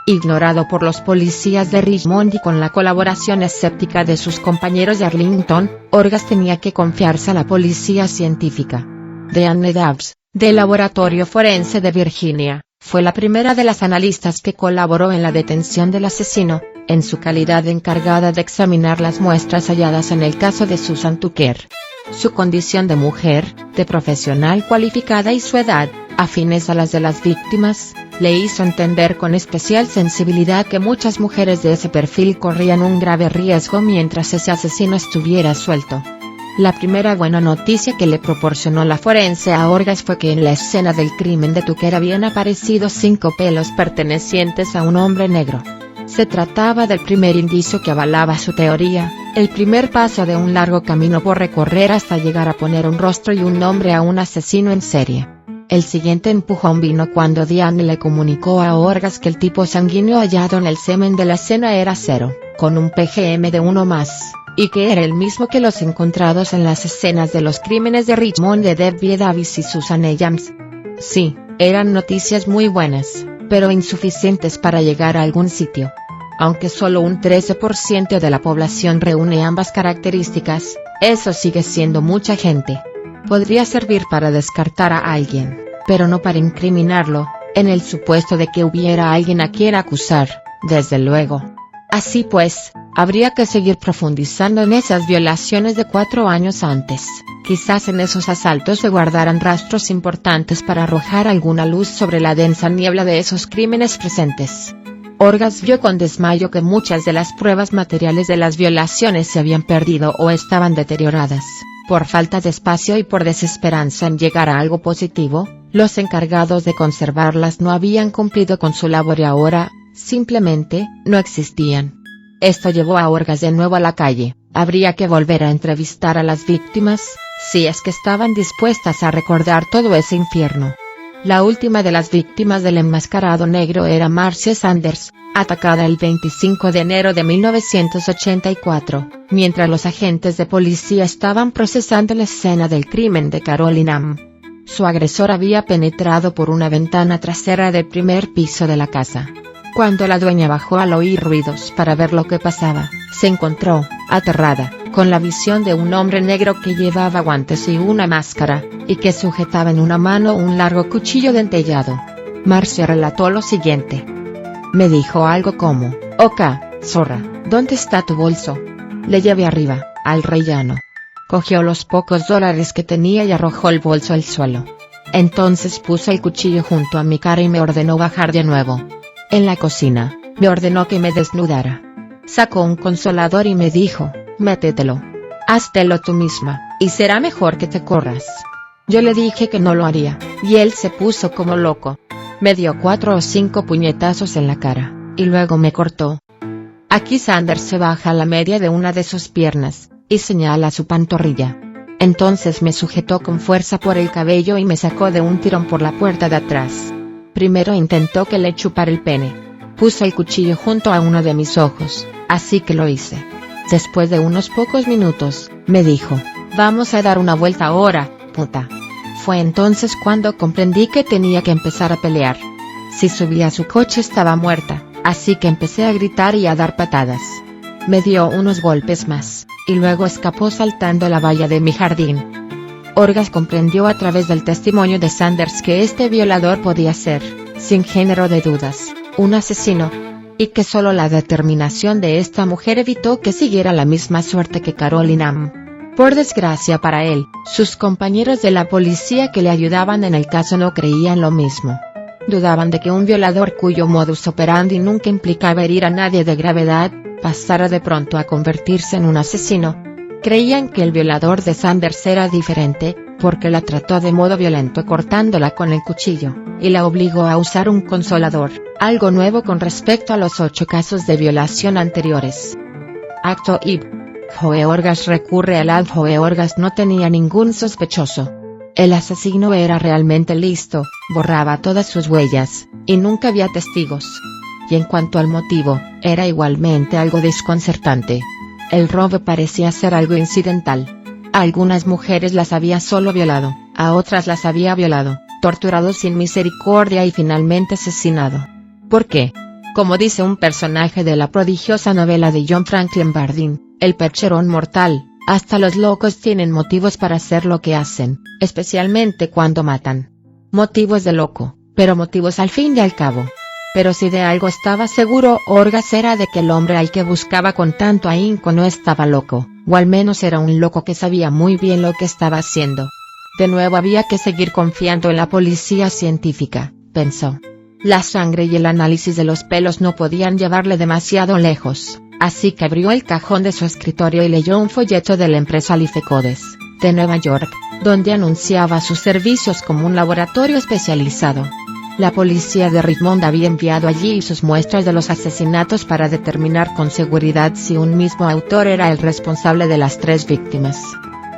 Ignorado por los policías de Richmond y con la colaboración escéptica de sus compañeros de Arlington, Orgas tenía que confiarse a la policía científica. Deanne Dabbs, del Laboratorio Forense de Virginia, fue la primera de las analistas que colaboró en la detención del asesino, en su calidad de encargada de examinar las muestras halladas en el caso de Susan Tucker. Su condición de mujer, de profesional cualificada y su edad, afines a las de las víctimas, le hizo entender con especial sensibilidad que muchas mujeres de ese perfil corrían un grave riesgo mientras ese asesino estuviera suelto. La primera buena noticia que le proporcionó la forense a Orgas fue que en la escena del crimen de Tucker habían aparecido 5 pelos pertenecientes a un hombre negro. Se trataba del primer indicio que avalaba su teoría, el primer paso de un largo camino por recorrer hasta llegar a poner un rostro y un nombre a un asesino en serie. El siguiente empujón vino cuando Diane le comunicó a Orgas que el tipo sanguíneo hallado en el semen de la escena era 0, con un PGM de 1 más, y que era el mismo que los encontrados en las escenas de los crímenes de Richmond de Debbie Davis y Susan Abrams. Sí, eran noticias muy buenas, pero insuficientes para llegar a algún sitio. Aunque solo un 13% de la población reúne ambas características, eso sigue siendo mucha gente. Podría servir para descartar a alguien, pero no para incriminarlo, en el supuesto de que hubiera alguien a quien acusar, desde luego. Así pues, habría que seguir profundizando en esas violaciones de 4 años antes. Quizás en esos asaltos se guardaran rastros importantes para arrojar alguna luz sobre la densa niebla de esos crímenes presentes. Orgas vio con desmayo que muchas de las pruebas materiales de las violaciones se habían perdido o estaban deterioradas. Por falta de espacio y por desesperanza en llegar a algo positivo, los encargados de conservarlas no habían cumplido con su labor y ahora, simplemente, no existían. Esto llevó a Orgas de nuevo a la calle. Habría que volver a entrevistar a las víctimas, si es que estaban dispuestas a recordar todo ese infierno. La última de las víctimas del enmascarado negro era Marcia Sanders, atacada el 25 de enero de 1984, mientras los agentes de policía estaban procesando la escena del crimen de Carolyn Hamm. Su agresor había penetrado por una ventana trasera del primer piso de la casa. Cuando la dueña bajó al oír ruidos para ver lo que pasaba, se encontró, aterrada, con la visión de un hombre negro que llevaba guantes y una máscara, y que sujetaba en una mano un largo cuchillo dentellado. Marcia relató lo siguiente. Me dijo algo como, «Oka, zorra, ¿dónde está tu bolso?» Le llevé arriba, al rellano. Cogió los pocos dólares que tenía y arrojó el bolso al suelo. Entonces puso el cuchillo junto a mi cara y me ordenó bajar de nuevo. En la cocina, me ordenó que me desnudara. Sacó un consolador y me dijo, «Métetelo. Háztelo tú misma, y será mejor que te corras». Yo le dije que no lo haría, y él se puso como loco. Me dio 4 o 5 puñetazos en la cara, y luego me cortó. Aquí Sanders se baja la media de una de sus piernas, y señala su pantorrilla. Entonces me sujetó con fuerza por el cabello y me sacó de un tirón por la puerta de atrás. Primero intentó que le chupara el pene. Puso el cuchillo junto a uno de mis ojos, así que lo hice. Después de unos pocos minutos, me dijo, «Vamos a dar una vuelta ahora, puta». Fue entonces cuando comprendí que tenía que empezar a pelear. Si subía a su coche estaba muerta, así que empecé a gritar y a dar patadas. Me dio unos golpes más, y luego escapó saltando la valla de mi jardín. Orgas comprendió a través del testimonio de Sanders que este violador podía ser, sin género de dudas, un asesino, y que solo la determinación de esta mujer evitó que siguiera la misma suerte que Carolyn Hamm. Por desgracia para él, sus compañeros de la policía que le ayudaban en el caso no creían lo mismo. Dudaban de que un violador cuyo modus operandi nunca implicaba herir a nadie de gravedad, pasara de pronto a convertirse en un asesino. Creían que el violador de Sanders era diferente, porque la trató de modo violento cortándola con el cuchillo, y la obligó a usar un consolador, algo nuevo con respecto a los 8 casos de violación anteriores. Acto Ib. Joe Orgas recurre al ad. Joe Orgas no tenía ningún sospechoso. El asesino era realmente listo, borraba todas sus huellas, y nunca había testigos. Y en cuanto al motivo, era igualmente algo desconcertante. El robo parecía ser algo incidental. A algunas mujeres las había solo violado, a otras las había violado, torturado sin misericordia y finalmente asesinado. ¿Por qué? Como dice un personaje de la prodigiosa novela de John Franklin Bardeen, el percherón mortal, hasta los locos tienen motivos para hacer lo que hacen, especialmente cuando matan. Motivos de loco, pero motivos al fin y al cabo. Pero si de algo estaba seguro Orgas era de que el hombre al que buscaba con tanto ahínco no estaba loco, o al menos era un loco que sabía muy bien lo que estaba haciendo. De nuevo había que seguir confiando en la policía científica, pensó. La sangre y el análisis de los pelos no podían llevarle demasiado lejos, así que abrió el cajón de su escritorio y leyó un folleto de la empresa Lifecodes, de Nueva York, donde anunciaba sus servicios como un laboratorio especializado. La policía de Richmond había enviado allí sus muestras de los asesinatos para determinar con seguridad si un mismo autor era el responsable de las 3 víctimas.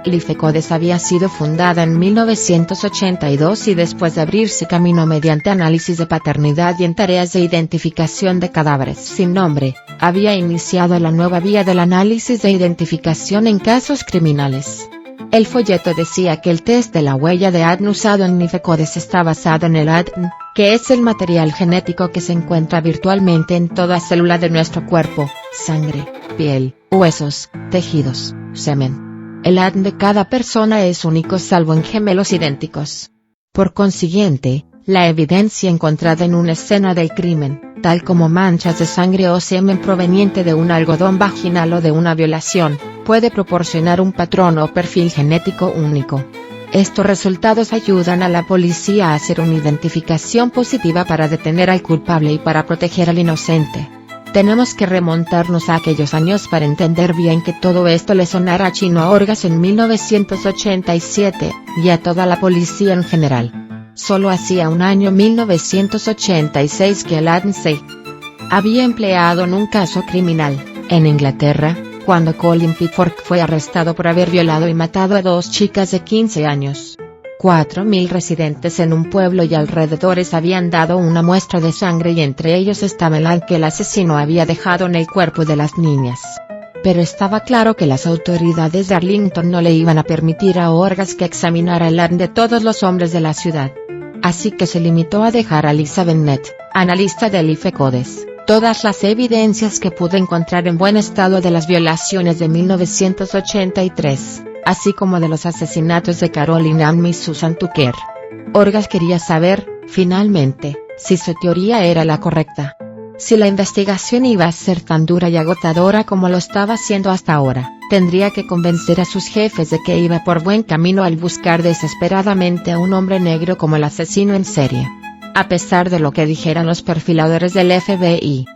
Lifecodes había sido fundada en 1982 y después de abrirse camino mediante análisis de paternidad y en tareas de identificación de cadáveres sin nombre, había iniciado la nueva vía del análisis de identificación en casos criminales. El folleto decía que el test de la huella de ADN usado en Lifecodes está basado en el ADN, que es el material genético que se encuentra virtualmente en toda célula de nuestro cuerpo: sangre, piel, huesos, tejidos, semen. El ADN de cada persona es único salvo en gemelos idénticos. Por consiguiente, la evidencia encontrada en una escena del crimen, tal como manchas de sangre o semen proveniente de un algodón vaginal o de una violación, puede proporcionar un patrón o perfil genético único. Estos resultados ayudan a la policía a hacer una identificación positiva para detener al culpable y para proteger al inocente. Tenemos que remontarnos a aquellos años para entender bien que todo esto le sonara chino a Orgaz en 1987, y a toda la policía en general. Solo hacía un año, 1986, que el ADN se había empleado en un caso criminal, en Inglaterra, cuando Colin Pitfork fue arrestado por haber violado y matado a 2 chicas de 15 años. 4.000 residentes en un pueblo y alrededores habían dado una muestra de sangre y entre ellos estaba el ADN que el asesino había dejado en el cuerpo de las niñas. Pero estaba claro que las autoridades de Arlington no le iban a permitir a Orgaz que examinara el ADN de todos los hombres de la ciudad. Así que se limitó a dejar a Lisa Bennett, analista de Lifecodes, todas las evidencias que pudo encontrar en buen estado de las violaciones de 1983. Así como de los asesinatos de Caroline Ann y Susan Tucker. Orgaz quería saber, finalmente, si su teoría era la correcta. Si la investigación iba a ser tan dura y agotadora como lo estaba siendo hasta ahora, tendría que convencer a sus jefes de que iba por buen camino al buscar desesperadamente a un hombre negro como el asesino en serie. A pesar de lo que dijeran los perfiladores del FBI.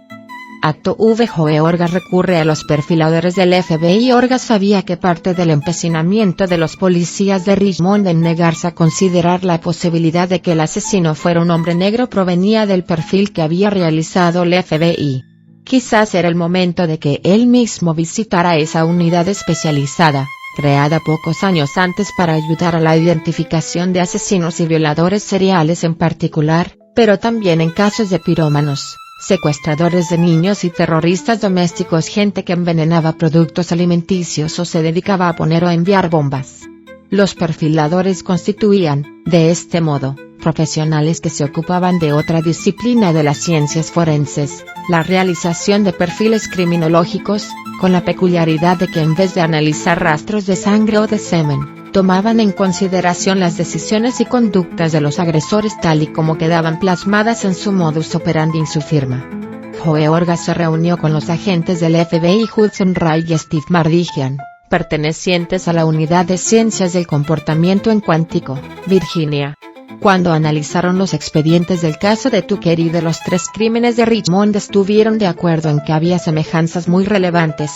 Acto V. Joe Orgaz recurre a los perfiladores del FBI. Orgaz sabía que parte del empecinamiento de los policías de Richmond en negarse a considerar la posibilidad de que el asesino fuera un hombre negro provenía del perfil que había realizado el FBI. Quizás era el momento de que él mismo visitara esa unidad especializada, creada pocos años antes para ayudar a la identificación de asesinos y violadores seriales en particular, pero también en casos de pirómanos, secuestradores de niños y terroristas domésticos, gente que envenenaba productos alimenticios o se dedicaba a poner o enviar bombas. Los perfiladores constituían, de este modo, profesionales que se ocupaban de otra disciplina de las ciencias forenses, la realización de perfiles criminológicos, con la peculiaridad de que en vez de analizar rastros de sangre o de semen, tomaban en consideración las decisiones y conductas de los agresores tal y como quedaban plasmadas en su modus operandi y su firma. Joe Orgaz se reunió con los agentes del FBI Hudson Wright y Steve Mardigian, pertenecientes a la Unidad de Ciencias del Comportamiento en Cuántico, Virginia. Cuando analizaron los expedientes del caso de Tucker y de los 3 crímenes de Richmond, estuvieron de acuerdo en que había semejanzas muy relevantes.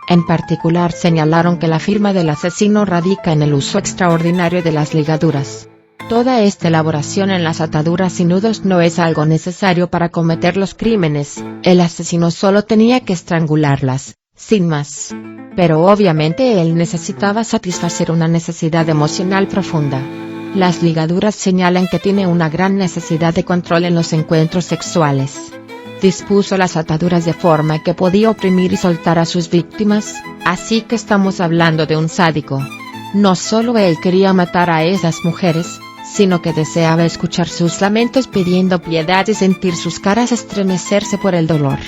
En particular señalaron que la firma del asesino radica en el uso extraordinario de las ligaduras. Toda esta elaboración en las ataduras y nudos no es algo necesario para cometer los crímenes, el asesino solo tenía que estrangularlas, sin más. Pero obviamente él necesitaba satisfacer una necesidad emocional profunda. Las ligaduras señalan que tiene una gran necesidad de control en los encuentros sexuales. Dispuso las ataduras de forma que podía oprimir y soltar a sus víctimas, así que estamos hablando de un sádico. No solo él quería matar a esas mujeres, sino que deseaba escuchar sus lamentos pidiendo piedad y sentir sus caras estremecerse por el dolor.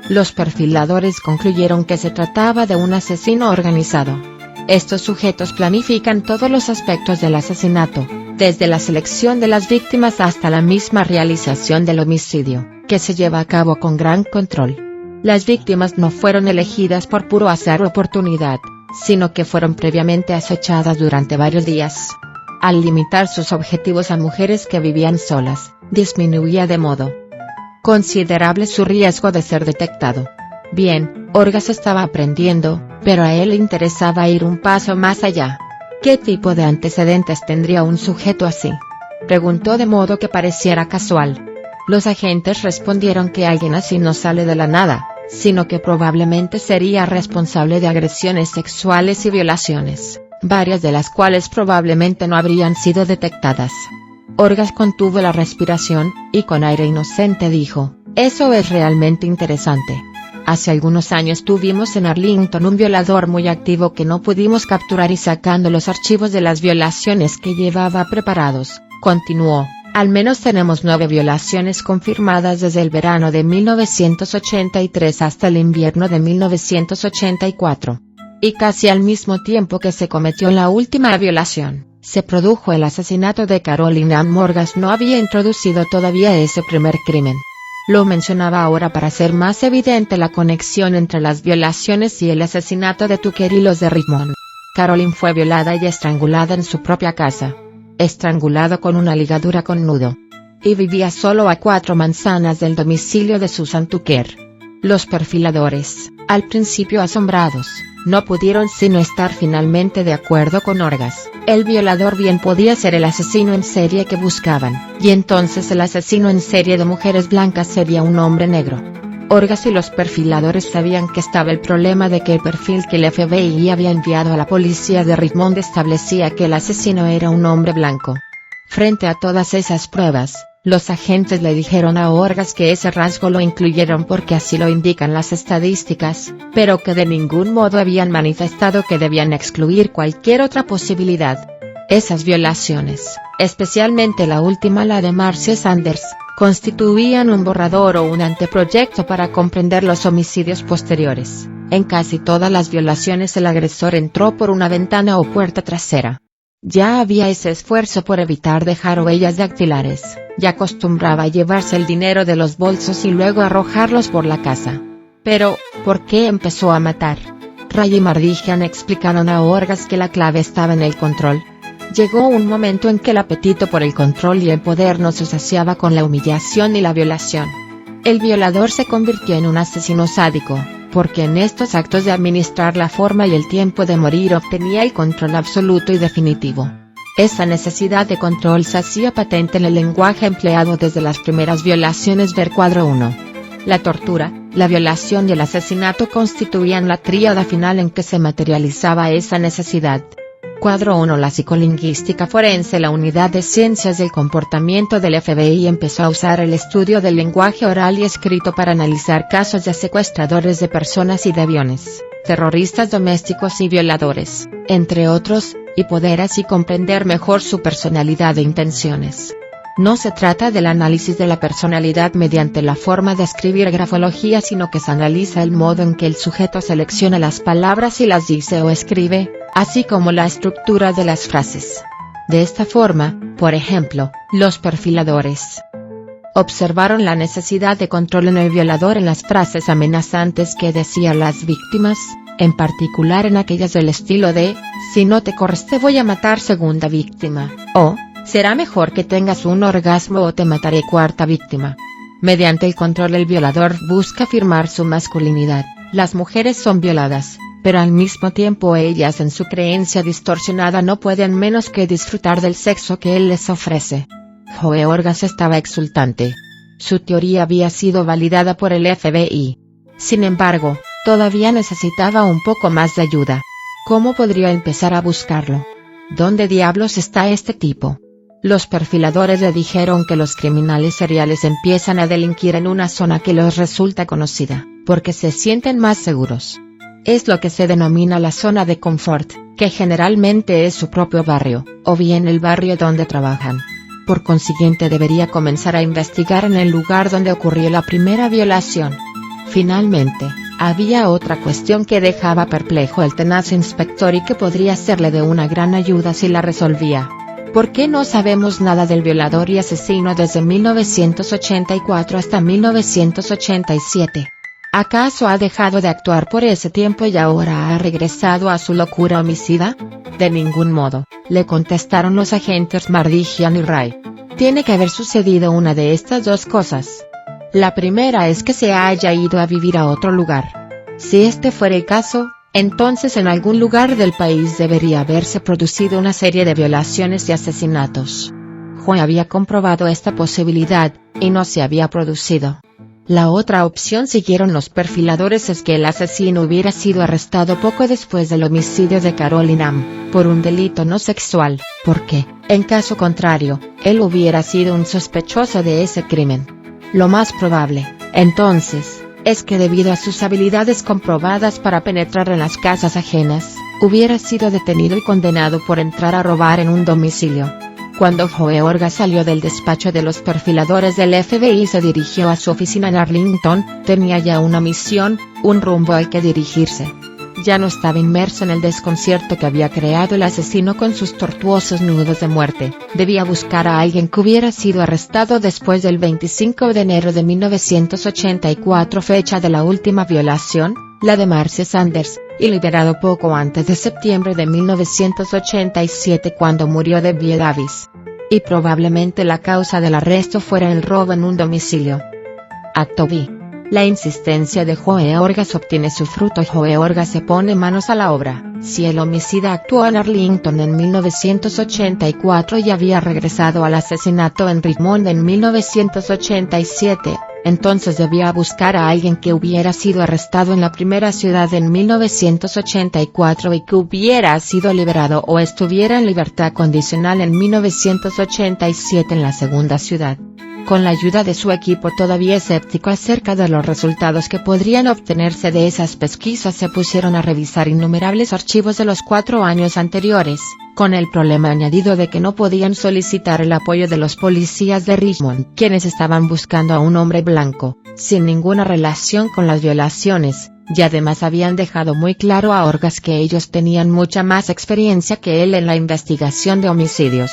Los perfiladores concluyeron que se trataba de un asesino organizado. Estos sujetos planifican todos los aspectos del asesinato, desde la selección de las víctimas hasta la misma realización del homicidio, que se lleva a cabo con gran control. Las víctimas no fueron elegidas por puro azar o oportunidad, sino que fueron previamente acechadas durante varios días. Al limitar sus objetivos a mujeres que vivían solas, disminuía de modo considerable su riesgo de ser detectado. Bien, Orgaz estaba aprendiendo, pero a él le interesaba ir un paso más allá. ¿Qué tipo de antecedentes tendría un sujeto así?, preguntó de modo que pareciera casual. Los agentes respondieron que alguien así no sale de la nada, sino que probablemente sería responsable de agresiones sexuales y violaciones, varias de las cuales probablemente no habrían sido detectadas. Orgas contuvo la respiración, y con aire inocente dijo, «Eso es realmente interesante. Hace algunos años tuvimos en Arlington un violador muy activo que no pudimos capturar y sacando los archivos de las violaciones que llevaba preparados», continuó. «Al menos tenemos 9 violaciones confirmadas desde el verano de 1983 hasta el invierno de 1984. Y casi al mismo tiempo que se cometió la última violación, se produjo el asesinato de Carolyn Ann Morgas. No había introducido todavía ese primer crimen. Lo mencionaba ahora para hacer más evidente la conexión entre las violaciones y el asesinato de Tucker y los de Richmond. Carolyn fue violada y estrangulada en su propia casa. Estrangulado con una ligadura con nudo. Y vivía solo a 4 manzanas del domicilio de Susan Tucker. Los perfiladores, al principio asombrados, no pudieron sino estar finalmente de acuerdo con Orgas. El violador bien podía ser el asesino en serie que buscaban, y entonces el asesino en serie de mujeres blancas sería un hombre negro. Orgas y los perfiladores sabían que estaba el problema de que el perfil que el FBI había enviado a la policía de Richmond establecía que el asesino era un hombre blanco. Frente a todas esas pruebas, los agentes le dijeron a Orgas que ese rasgo lo incluyeron porque así lo indican las estadísticas, pero que de ningún modo habían manifestado que debían excluir cualquier otra posibilidad. Esas violaciones, especialmente la última, la de Marcia Sanders, constituían un borrador o un anteproyecto para comprender los homicidios posteriores. En casi todas las violaciones el agresor entró por una ventana o puerta trasera. Ya había ese esfuerzo por evitar dejar huellas dactilares, ya acostumbraba a llevarse el dinero de los bolsos y luego arrojarlos por la casa. Pero, ¿por qué empezó a matar? Ray y Mardigian explicaron a Orgas que la clave estaba en el control. Llegó un momento en que el apetito por el control y el poder no se saciaba con la humillación y la violación. El violador se convirtió en un asesino sádico, porque en estos actos de administrar la forma y el tiempo de morir obtenía el control absoluto y definitivo. Esa necesidad de control se hacía patente en el lenguaje empleado desde las primeras violaciones. Ver cuadro 1. La tortura, la violación y el asesinato constituían la tríada final en que se materializaba esa necesidad. Cuadro 1. La psicolingüística forense. La unidad de ciencias del comportamiento del FBI empezó a usar el estudio del lenguaje oral y escrito para analizar casos de secuestradores de personas y de aviones, terroristas domésticos y violadores, entre otros, y poder así comprender mejor su personalidad e intenciones. No se trata del análisis de la personalidad mediante la forma de escribir grafología, sino que se analiza el modo en que el sujeto selecciona las palabras y las dice o escribe, así como la estructura de las frases. De esta forma, por ejemplo, los perfiladores observaron la necesidad de control en el violador en las frases amenazantes que decían las víctimas, en particular en aquellas del estilo de, «Si no te corres te voy a matar, segunda víctima», o «Será mejor que tengas un orgasmo o te mataré, cuarta víctima». Mediante el control el violador busca afirmar su masculinidad. Las mujeres son violadas, pero al mismo tiempo ellas en su creencia distorsionada no pueden menos que disfrutar del sexo que él les ofrece. Joe Orgas estaba exultante. Su teoría había sido validada por el FBI. Sin embargo, todavía necesitaba un poco más de ayuda. ¿Cómo podría empezar a buscarlo? ¿Dónde diablos está este tipo? Los perfiladores le dijeron que los criminales seriales empiezan a delinquir en una zona que les resulta conocida, porque se sienten más seguros. Es lo que se denomina la zona de confort, que generalmente es su propio barrio, o bien el barrio donde trabajan. Por consiguiente debería comenzar a investigar en el lugar donde ocurrió la primera violación. Finalmente, había otra cuestión que dejaba perplejo al tenaz inspector y que podría serle de una gran ayuda si la resolvía. ¿Por qué no sabemos nada del violador y asesino desde 1984 hasta 1987? ¿Acaso ha dejado de actuar por ese tiempo y ahora ha regresado a su locura homicida? De ningún modo, le contestaron los agentes Mardigian y Ray. Tiene que haber sucedido una de estas dos cosas. La primera es que se haya ido a vivir a otro lugar. Si este fuera el caso, entonces en algún lugar del país debería haberse producido una serie de violaciones y asesinatos. Joe había comprobado esta posibilidad, y no se había producido. La otra opción, siguieron los perfiladores, es que el asesino hubiera sido arrestado poco después del homicidio de Carolyn Hamm, por un delito no sexual, porque, en caso contrario, él hubiera sido un sospechoso de ese crimen. Lo más probable, entonces, es que debido a sus habilidades comprobadas para penetrar en las casas ajenas, hubiera sido detenido y condenado por entrar a robar en un domicilio. Cuando Joe Orgaz salió del despacho de los perfiladores del FBI y se dirigió a su oficina en Arlington, tenía ya una misión, un rumbo al que dirigirse. Ya no estaba inmerso en el desconcierto que había creado el asesino con sus tortuosos nudos de muerte. Debía buscar a alguien que hubiera sido arrestado después del 25 de enero de 1984, fecha de la última violación, la de Marcia Sanders, y liberado poco antes de septiembre de 1987, cuando murió Debbie Davis. Y probablemente la causa del arresto fuera el robo en un domicilio. Acto B. La insistencia de Joe Orgaz obtiene su fruto. Joe Orgaz se pone manos a la obra. Si el homicida actuó en Arlington en 1984 y había regresado al asesinato en Richmond en 1987, entonces debía buscar a alguien que hubiera sido arrestado en la primera ciudad en 1984 y que hubiera sido liberado o estuviera en libertad condicional en 1987 en la segunda ciudad. Con la ayuda de su equipo todavía escéptico acerca de los resultados que podrían obtenerse de esas pesquisas, se pusieron a revisar innumerables archivos de los 4 años anteriores, con el problema añadido de que no podían solicitar el apoyo de los policías de Richmond, quienes estaban buscando a un hombre blanco, sin ninguna relación con las violaciones, y además habían dejado muy claro a Orgaz que ellos tenían mucha más experiencia que él en la investigación de homicidios.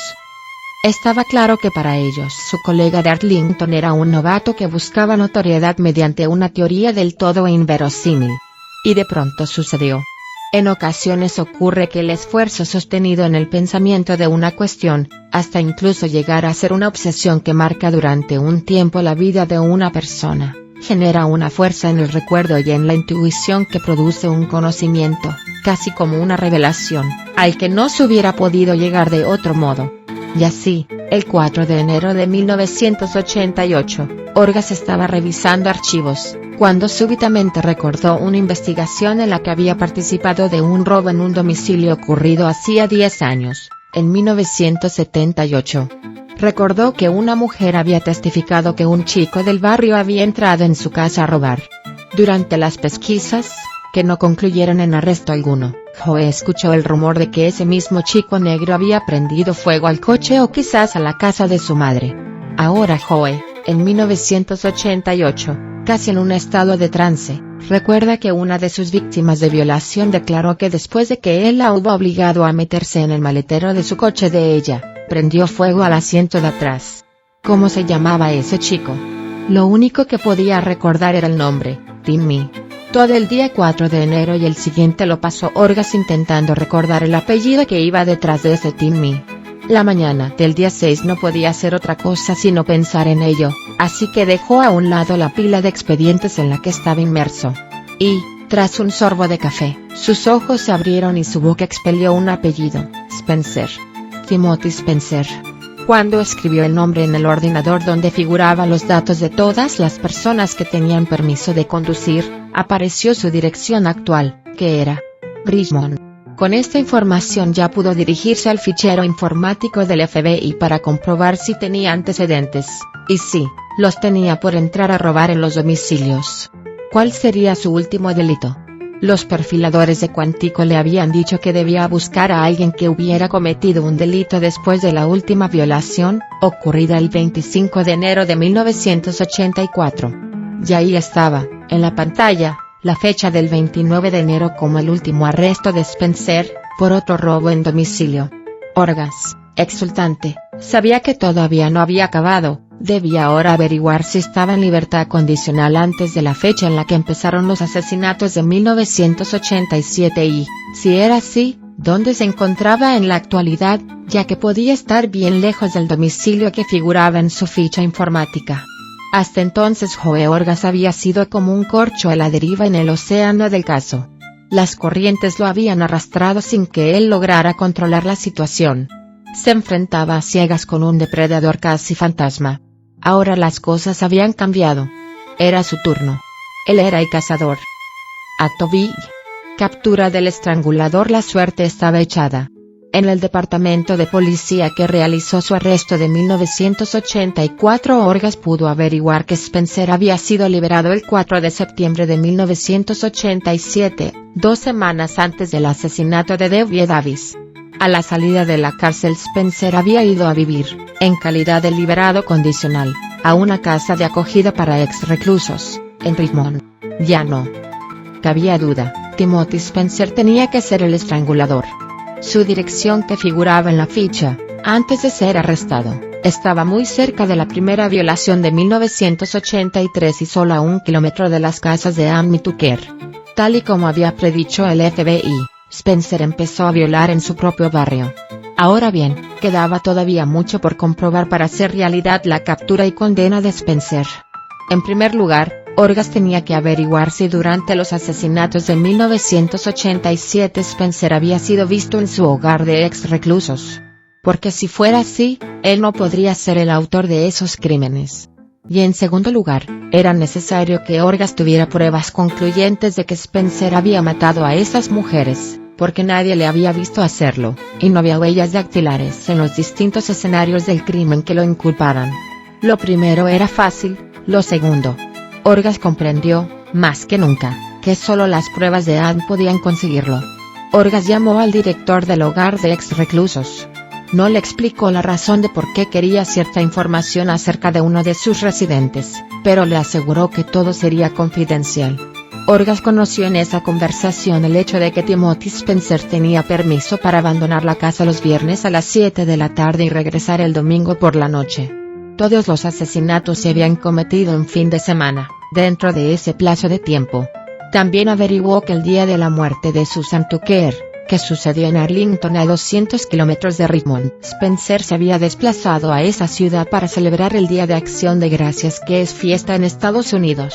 Estaba claro que para ellos su colega de Arlington era un novato que buscaba notoriedad mediante una teoría del todo inverosímil. Y de pronto sucedió. En ocasiones ocurre que el esfuerzo sostenido en el pensamiento de una cuestión, hasta incluso llegar a ser una obsesión que marca durante un tiempo la vida de una persona, genera una fuerza en el recuerdo y en la intuición que produce un conocimiento, casi como una revelación, al que no se hubiera podido llegar de otro modo. Y así, el 4 de enero de 1988, Orgaz estaba revisando archivos, cuando súbitamente recordó una investigación en la que había participado de un robo en un domicilio ocurrido hacía 10 años, en 1978. Recordó que una mujer había testificado que un chico del barrio había entrado en su casa a robar. Durante las pesquisas, que no concluyeron en arresto alguno, Joe escuchó el rumor de que ese mismo chico negro había prendido fuego al coche o quizás a la casa de su madre. Ahora Joe, en 1988, casi en un estado de trance, recuerda que una de sus víctimas de violación declaró que después de que él la hubo obligado a meterse en el maletero de su coche de ella, prendió fuego al asiento de atrás. ¿Cómo se llamaba ese chico? Lo único que podía recordar era el nombre, Timmy. Todo el día 4 de enero y el siguiente lo pasó Orgaz intentando recordar el apellido que iba detrás de ese Timmy. La mañana del día 6 no podía hacer otra cosa sino pensar en ello, así que dejó a un lado la pila de expedientes en la que estaba inmerso. Y, tras un sorbo de café, sus ojos se abrieron y su boca expelió un apellido: Spencer. Timothy Spencer. Cuando escribió el nombre en el ordenador donde figuraban los datos de todas las personas que tenían permiso de conducir, apareció su dirección actual, que era Richmond. Con esta información ya pudo dirigirse al fichero informático del FBI para comprobar si tenía antecedentes, y sí, los tenía por entrar a robar en los domicilios. ¿Cuál sería su último delito? Los perfiladores de Quantico le habían dicho que debía buscar a alguien que hubiera cometido un delito después de la última violación, ocurrida el 25 de enero de 1984. Y ahí estaba, en la pantalla, la fecha del 29 de enero como el último arresto de Spencer, por otro robo en domicilio. Orgaz, exultante, sabía que todavía no había acabado. Debía ahora averiguar si estaba en libertad condicional antes de la fecha en la que empezaron los asesinatos de 1987 y, si era así, dónde se encontraba en la actualidad, ya que podía estar bien lejos del domicilio que figuraba en su ficha informática. Hasta entonces Joe Orgaz había sido como un corcho a la deriva en el océano del caso. Las corrientes lo habían arrastrado sin que él lograra controlar la situación. Se enfrentaba a ciegas con un depredador casi fantasma. Ahora las cosas habían cambiado. Era su turno. Él era el cazador. Acto B. Captura del estrangulador. La suerte estaba echada. En el departamento de policía que realizó su arresto de 1984, Orgaz pudo averiguar que Spencer había sido liberado el 4 de septiembre de 1987, 2 semanas antes del asesinato de Debbie Davis. A la salida de la cárcel, Spencer había ido a vivir, en calidad de liberado condicional, a una casa de acogida para ex reclusos, en Richmond. Ya no cabía duda, Timothy Spencer tenía que ser el estrangulador. Su dirección, que figuraba en la ficha, antes de ser arrestado, estaba muy cerca de la primera violación de 1983 y solo a 1 kilómetro de las casas de Amy Tucker. Tal y como había predicho el FBI, Spencer empezó a violar en su propio barrio. Ahora bien, quedaba todavía mucho por comprobar para hacer realidad la captura y condena de Spencer. En primer lugar, Orgaz tenía que averiguar si durante los asesinatos de 1987 Spencer había sido visto en su hogar de ex reclusos. Porque si fuera así, él no podría ser el autor de esos crímenes. Y en segundo lugar, era necesario que Orgaz tuviera pruebas concluyentes de que Spencer había matado a esas mujeres, porque nadie le había visto hacerlo, y no había huellas dactilares en los distintos escenarios del crimen que lo inculparan. Lo primero era fácil, lo segundo. Orgaz comprendió, más que nunca, que solo las pruebas de Anne podían conseguirlo. Orgaz llamó al director del hogar de ex reclusos. No le explicó la razón de por qué quería cierta información acerca de uno de sus residentes, pero le aseguró que todo sería confidencial. Orgaz conoció en esa conversación el hecho de que Timothy Spencer tenía permiso para abandonar la casa los viernes a las 7 de la tarde y regresar el domingo por la noche. Todos los asesinatos se habían cometido en fin de semana, dentro de ese plazo de tiempo. También averiguó que el día de la muerte de Susan Tucker, que sucedió en Arlington a 200 kilómetros de Richmond, Spencer se había desplazado a esa ciudad para celebrar el Día de Acción de Gracias, que es fiesta en Estados Unidos.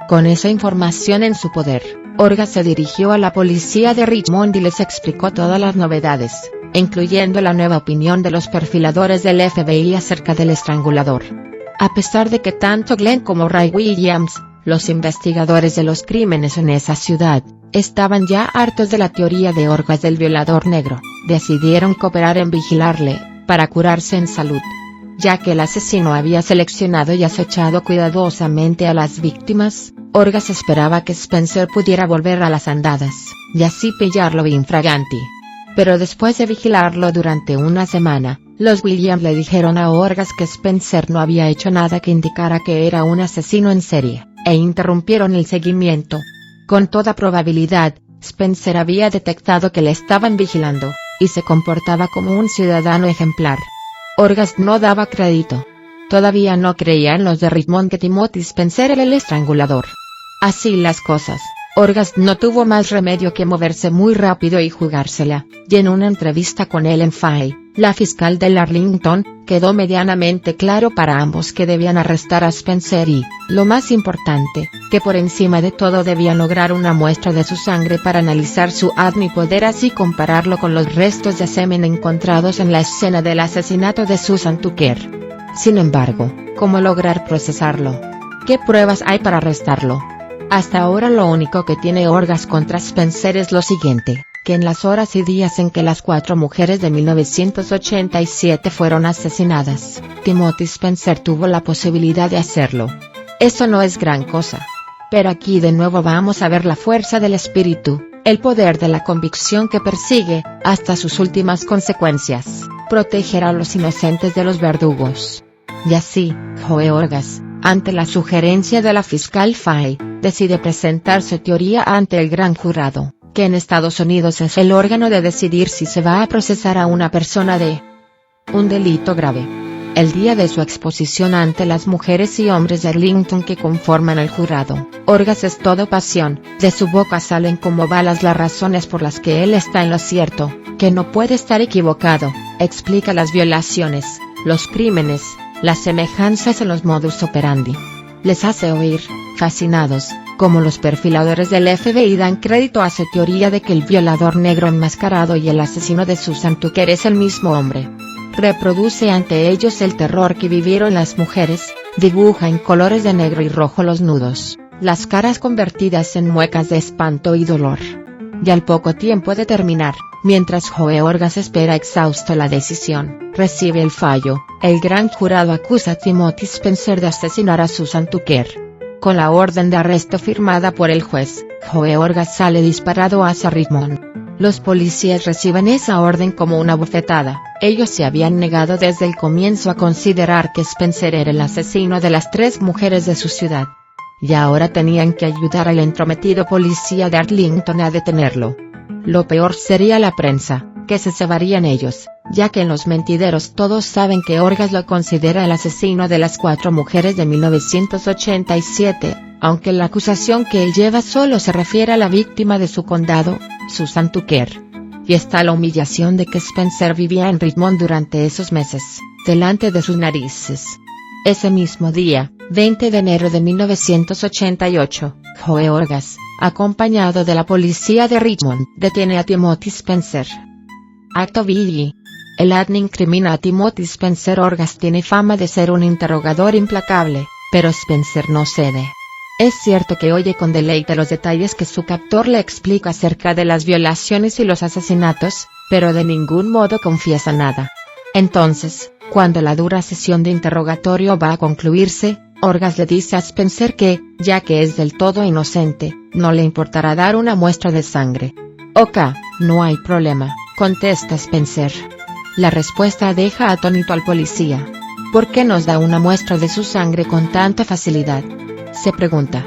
Con esa información en su poder, Orgaz se dirigió a la policía de Richmond y les explicó todas las novedades, incluyendo la nueva opinión de los perfiladores del FBI acerca del estrangulador. A pesar de que tanto Glenn como Ray Williams, los investigadores de los crímenes en esa ciudad, estaban ya hartos de la teoría de Orgaz del violador negro, decidieron cooperar en vigilarle, para curarse en salud. Ya que el asesino había seleccionado y acechado cuidadosamente a las víctimas, Orgaz esperaba que Spencer pudiera volver a las andadas, y así pillarlo infraganti. Pero después de vigilarlo durante una semana, los Williams le dijeron a Orgaz que Spencer no había hecho nada que indicara que era un asesino en serie, e interrumpieron el seguimiento. Con toda probabilidad, Spencer había detectado que le estaban vigilando, y se comportaba como un ciudadano ejemplar. Orgaz no daba crédito. Todavía no creía en los de Richmond que Timothy Spencer era el estrangulador. Así las cosas, Orgaz no tuvo más remedio que moverse muy rápido y jugársela, y en una entrevista con Ellen Fay, la fiscal de Arlington, quedó medianamente claro para ambos que debían arrestar a Spencer y, lo más importante, que por encima de todo debían lograr una muestra de su sangre para analizar su ADN y poder así compararlo con los restos de semen encontrados en la escena del asesinato de Susan Tucker. Sin embargo, ¿cómo lograr procesarlo? ¿Qué pruebas hay para arrestarlo? Hasta ahora lo único que tiene Orgaz contra Spencer es lo siguiente, que en las horas y días en que las 4 mujeres de 1987 fueron asesinadas, Timothy Spencer tuvo la posibilidad de hacerlo. Eso no es gran cosa. Pero aquí de nuevo vamos a ver la fuerza del espíritu, el poder de la convicción que persigue, hasta sus últimas consecuencias, proteger a los inocentes de los verdugos. Y así, Joe Orgaz, ante la sugerencia de la fiscal Fay, decide presentar su teoría ante el gran jurado, que en Estados Unidos es el órgano de decidir si se va a procesar a una persona de un delito grave. El día de su exposición ante las mujeres y hombres de Arlington que conforman el jurado, Orgaz es todo pasión, de su boca salen como balas las razones por las que él está en lo cierto, que no puede estar equivocado, explica las violaciones, los crímenes, las semejanzas en los modus operandi. Les hace oír, fascinados, como los perfiladores del FBI dan crédito a su teoría de que el violador negro enmascarado y el asesino de Susan Tucker es el mismo hombre. Reproduce ante ellos el terror que vivieron las mujeres, Dibuja en colores de negro y rojo los nudos, las caras convertidas en muecas de espanto y dolor. Y al poco tiempo de terminar, mientras Joe Orgas espera exhausto la decisión, recibe el fallo, el gran jurado acusa a Timothy Spencer de asesinar a Susan Tucker. Con la orden de arresto firmada por el juez, Joe Orgas sale disparado hacia Richmond. Los policías reciben esa orden como una bofetada. Ellos se habían negado desde el comienzo a considerar que Spencer era el asesino de las 3 mujeres de su ciudad. Y ahora tenían que ayudar al entrometido policía de Arlington a detenerlo. Lo peor sería la prensa, que se cebarían ellos, ya que en los mentideros todos saben que Orgas lo considera el asesino de las 4 mujeres de 1987, aunque la acusación que él lleva solo se refiere a la víctima de su condado, Susan Tucker. Y está la humillación de que Spencer vivía en Richmond durante esos meses, delante de sus narices. Ese mismo día, 20 de enero de 1988, Joe Orgas, acompañado de la policía de Richmond, detiene a Timothy Spencer. Acto Billy. El ADN incrimina a Timothy Spencer. Orgas tiene fama de ser un interrogador implacable, pero Spencer no cede. Es cierto que oye con deleite los detalles que su captor le explica acerca de las violaciones y los asesinatos, pero de ningún modo confiesa nada. Entonces, cuando la dura sesión de interrogatorio va a concluirse, Orgas le dice a Spencer que, ya que es del todo inocente, no le importará dar una muestra de sangre. Ok, no hay problema, contesta Spencer. La respuesta deja atónito al policía. ¿Por qué nos da una muestra de su sangre con tanta facilidad?, se pregunta.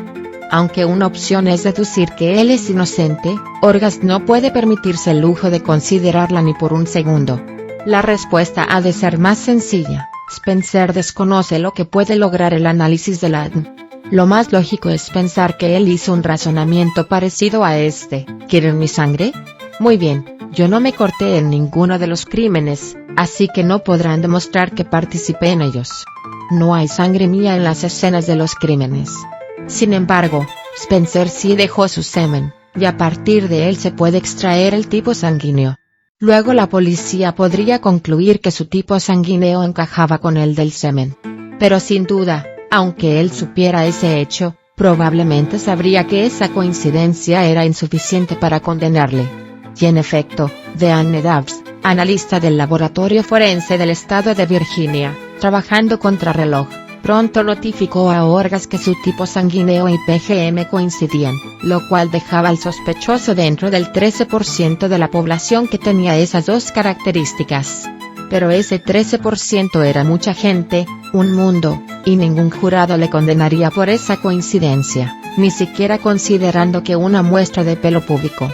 Aunque una opción es deducir que él es inocente, Orgas no puede permitirse el lujo de considerarla ni por un segundo. La respuesta ha de ser más sencilla. Spencer desconoce lo que puede lograr el análisis del ADN. Lo más lógico es pensar que él hizo un razonamiento parecido a este: ¿quieren mi sangre? Muy bien, yo no me corté en ninguno de los crímenes, así que no podrán demostrar que participé en ellos. No hay sangre mía en las escenas de los crímenes. Sin embargo, Spencer sí dejó su semen, y a partir de él se puede extraer el tipo sanguíneo. Luego la policía podría concluir que su tipo sanguíneo encajaba con el del semen. Pero sin duda, aunque él supiera ese hecho, probablemente sabría que esa coincidencia era insuficiente para condenarle. Y en efecto, Deanne Dabbs, analista del laboratorio forense del estado de Virginia, trabajando contrarreloj, pronto notificó a Orgas que su tipo sanguíneo y PGM coincidían, lo cual dejaba al sospechoso dentro del 13% de la población que tenía esas dos características. Pero ese 13% era mucha gente, un mundo, y ningún jurado le condenaría por esa coincidencia, ni siquiera considerando que una muestra de pelo púbico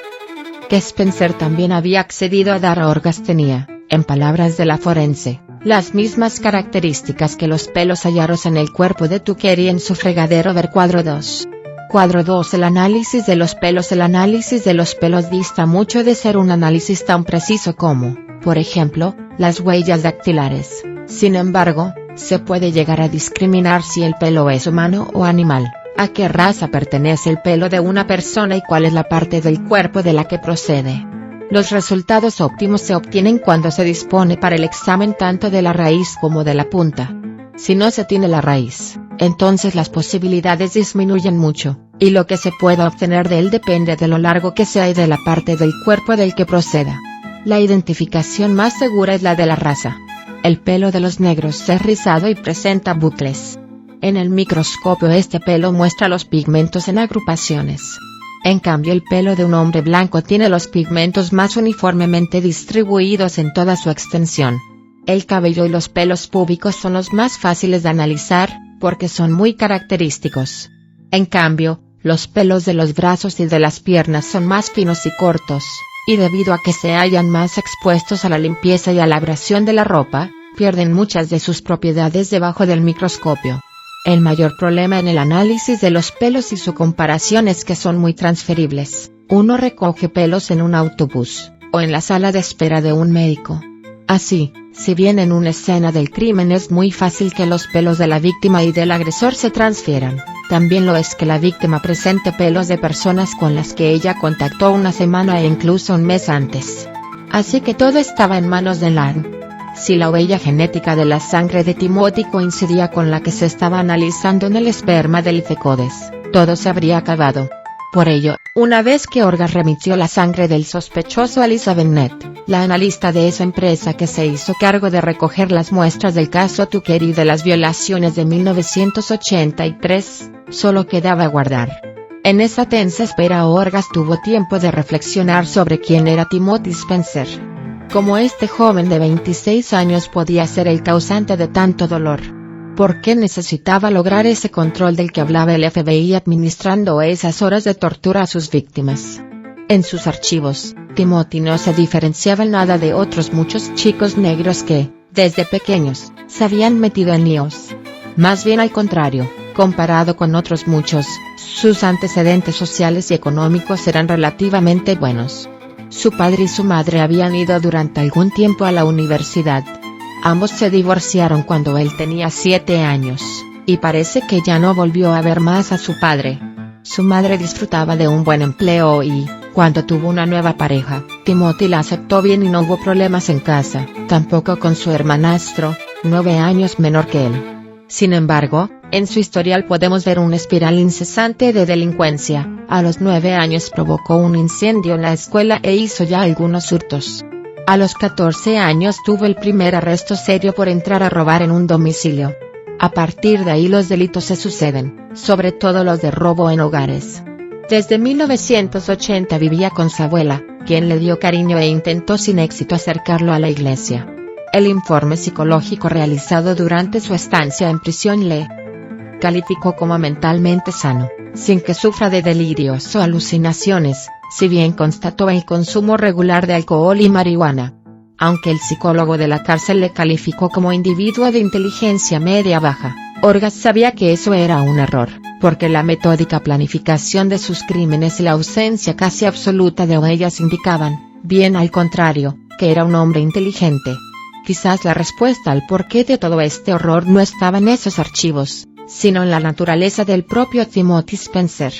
que Spencer también había accedido a dar a Orgas tenía, en palabras de la forense, las mismas características que los pelos hallados en el cuerpo de Tucker y en su fregadero. Ver cuadro 2. Cuadro 2. El análisis de los pelos. El análisis de los pelos dista mucho de ser un análisis tan preciso como, por ejemplo, las huellas dactilares. Sin embargo, se puede llegar a discriminar si el pelo es humano o animal, a qué raza pertenece el pelo de una persona y cuál es la parte del cuerpo de la que procede. Los resultados óptimos se obtienen cuando se dispone para el examen tanto de la raíz como de la punta. Si no se tiene la raíz, entonces las posibilidades disminuyen mucho, y lo que se pueda obtener de él depende de lo largo que sea y de la parte del cuerpo del que proceda. La identificación más segura es la de la raza. El pelo de los negros es rizado y presenta bucles. En el microscopio este pelo muestra los pigmentos en agrupaciones. En cambio el pelo de un hombre blanco tiene los pigmentos más uniformemente distribuidos en toda su extensión. El cabello y los pelos púbicos son los más fáciles de analizar, porque son muy característicos. En cambio, los pelos de los brazos y de las piernas son más finos y cortos, y debido a que se hallan más expuestos a la limpieza y a la abrasión de la ropa, pierden muchas de sus propiedades debajo del microscopio. El mayor problema en el análisis de los pelos y su comparación es que son muy transferibles. Uno recoge pelos en un autobús, o en la sala de espera de un médico. Así, si bien en una escena del crimen es muy fácil que los pelos de la víctima y del agresor se transfieran, también lo es que la víctima presente pelos de personas con las que ella contactó una semana e incluso un mes antes. Así que todo estaba en manos de Lan. Si la huella genética de la sangre de Timothy coincidía con la que se estaba analizando en el esperma de Lifecodes, todo se habría acabado. Por ello, una vez que Orgas remitió la sangre del sospechoso a Lisa Bennett, la analista de esa empresa que se hizo cargo de recoger las muestras del caso Tucker y de las violaciones de 1983, solo quedaba aguardar. En esa tensa espera Orgas tuvo tiempo de reflexionar sobre quién era Timothy Spencer. Cómo este joven de 26 años podía ser el causante de tanto dolor. ¿Por qué necesitaba lograr ese control del que hablaba el FBI administrando esas horas de tortura a sus víctimas? En sus archivos, Timothy no se diferenciaba en nada de otros muchos chicos negros que, desde pequeños, se habían metido en líos. Más bien al contrario, comparado con otros muchos, sus antecedentes sociales y económicos eran relativamente buenos. Su padre y su madre habían ido durante algún tiempo a la universidad. Ambos se divorciaron cuando él tenía 7 años, y parece que ya no volvió a ver más a su padre. Su madre disfrutaba de un buen empleo y, cuando tuvo una nueva pareja, Timothy la aceptó bien y no hubo problemas en casa, tampoco con su hermanastro, 9 años menor que él. Sin embargo, en su historial podemos ver una espiral incesante de delincuencia. A los 9 años provocó un incendio en la escuela e hizo ya algunos hurtos. A los 14 años tuvo el primer arresto serio por entrar a robar en un domicilio. A partir de ahí los delitos se suceden, sobre todo los de robo en hogares. Desde 1980 vivía con su abuela, quien le dio cariño e intentó sin éxito acercarlo a la iglesia. El informe psicológico realizado durante su estancia en prisión le calificó como mentalmente sano, sin que sufra de delirios o alucinaciones, si bien constató el consumo regular de alcohol y marihuana. Aunque el psicólogo de la cárcel le calificó como individuo de inteligencia media-baja, Orgas sabía que eso era un error, porque la metódica planificación de sus crímenes y la ausencia casi absoluta de huellas indicaban, bien al contrario, que era un hombre inteligente. Quizás la respuesta al porqué de todo este horror no estaba en esos archivos, sino en la naturaleza del propio Timothy Spencer.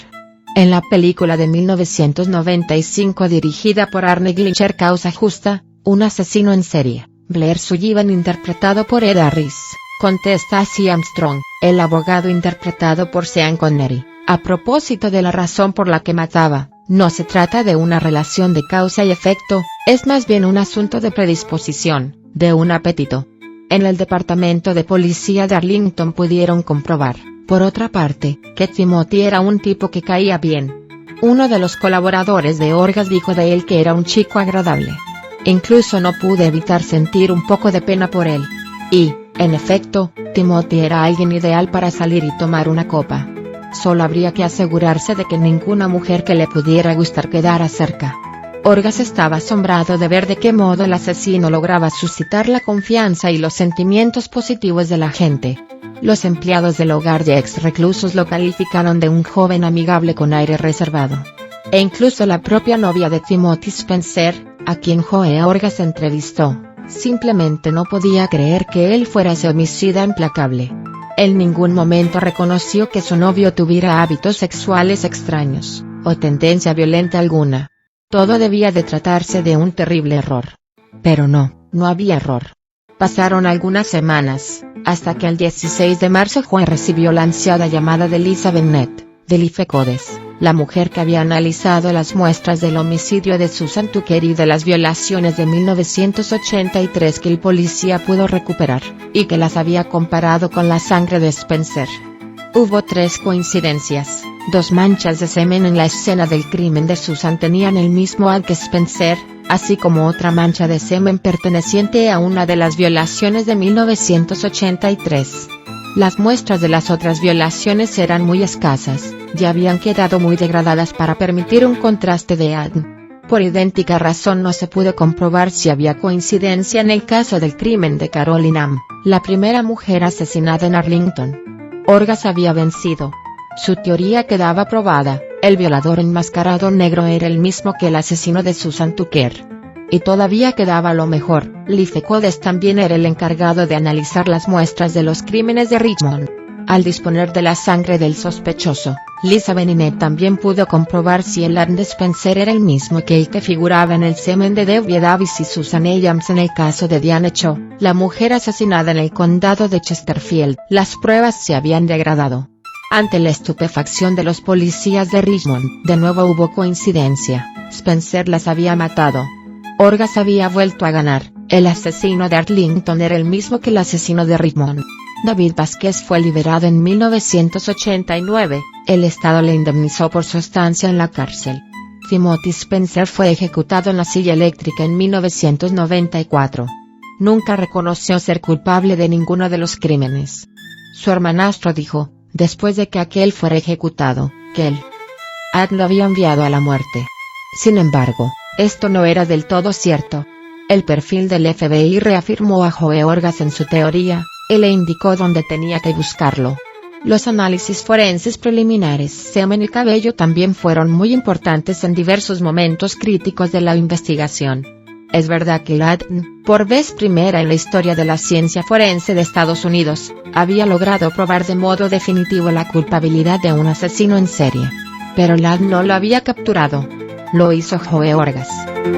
En la película de 1995 dirigida por Arne Glincher Causa Justa, un asesino en serie, Blair Sullivan interpretado por Ed Harris, contesta a C. Armstrong, el abogado interpretado por Sean Connery, a propósito de la razón por la que mataba, no se trata de una relación de causa y efecto, es más bien un asunto de predisposición, de un apetito. En el departamento de policía de Arlington pudieron comprobar, por otra parte, que Timothy era un tipo que caía bien. Uno de los colaboradores de Orgas dijo de él que era un chico agradable. Incluso no pude evitar sentir un poco de pena por él. Y, en efecto, Timothy era alguien ideal para salir y tomar una copa. Solo habría que asegurarse de que ninguna mujer que le pudiera gustar quedara cerca. Orgas estaba asombrado de ver de qué modo el asesino lograba suscitar la confianza y los sentimientos positivos de la gente. Los empleados del hogar de ex reclusos lo calificaron de un joven amigable con aire reservado. E incluso la propia novia de Timothy Spencer, a quien Joe Orgas entrevistó, simplemente no podía creer que él fuera ese homicida implacable. En ningún momento reconoció que su novio tuviera hábitos sexuales extraños, o tendencia violenta alguna. Todo debía de tratarse de un terrible error. Pero no había error. Pasaron algunas semanas, hasta que el 16 de marzo Joe recibió la ansiada llamada de Lisa Bennett, de Lifecodes, la mujer que había analizado las muestras del homicidio de Susan Tucker y de las violaciones de 1983 que el policía pudo recuperar, y que las había comparado con la sangre de Spencer. Hubo 3 coincidencias. 2 manchas de semen en la escena del crimen de Susan tenían el mismo ADN que Spencer, así como otra mancha de semen perteneciente a una de las violaciones de 1983. Las muestras de las otras violaciones eran muy escasas, ya habían quedado muy degradadas para permitir un contraste de ADN. Por idéntica razón no se pudo comprobar si había coincidencia en el caso del crimen de Carolyn Hamm, la primera mujer asesinada en Arlington. Orgas había vencido. Su teoría quedaba probada, el violador enmascarado negro era el mismo que el asesino de Susan Tucker. Y todavía quedaba lo mejor, Lifecodes también era el encargado de analizar las muestras de los crímenes de Richmond. Al disponer de la sangre del sospechoso, Lisa Beninet también pudo comprobar si el ADN de Spencer era el mismo que el que figuraba en el semen de Debbie Davis y Susan Abrams en el caso de Diane Cho, la mujer asesinada en el condado de Chesterfield. Las pruebas se habían degradado. Ante la estupefacción de los policías de Richmond, de nuevo hubo coincidencia: Spencer las había matado. Orgas había vuelto a ganar. El asesino de Arlington era el mismo que el asesino de Richmond. David Vázquez fue liberado en 1989, el Estado le indemnizó por su estancia en la cárcel. Timothy Spencer fue ejecutado en la silla eléctrica en 1994. Nunca reconoció ser culpable de ninguno de los crímenes. Su hermanastro dijo, después de que aquel fuera ejecutado, que el ADN lo había enviado a la muerte. Sin embargo, esto no era del todo cierto. El perfil del FBI reafirmó a Joe Orgas en su teoría, y le indicó dónde tenía que buscarlo. Los análisis forenses preliminares, semen y cabello también fueron muy importantes en diversos momentos críticos de la investigación. Es verdad que el ADN, por vez primera en la historia de la ciencia forense de Estados Unidos, había logrado probar de modo definitivo la culpabilidad de un asesino en serie. Pero el ADN no lo había capturado. Lo hizo Joe Orgas.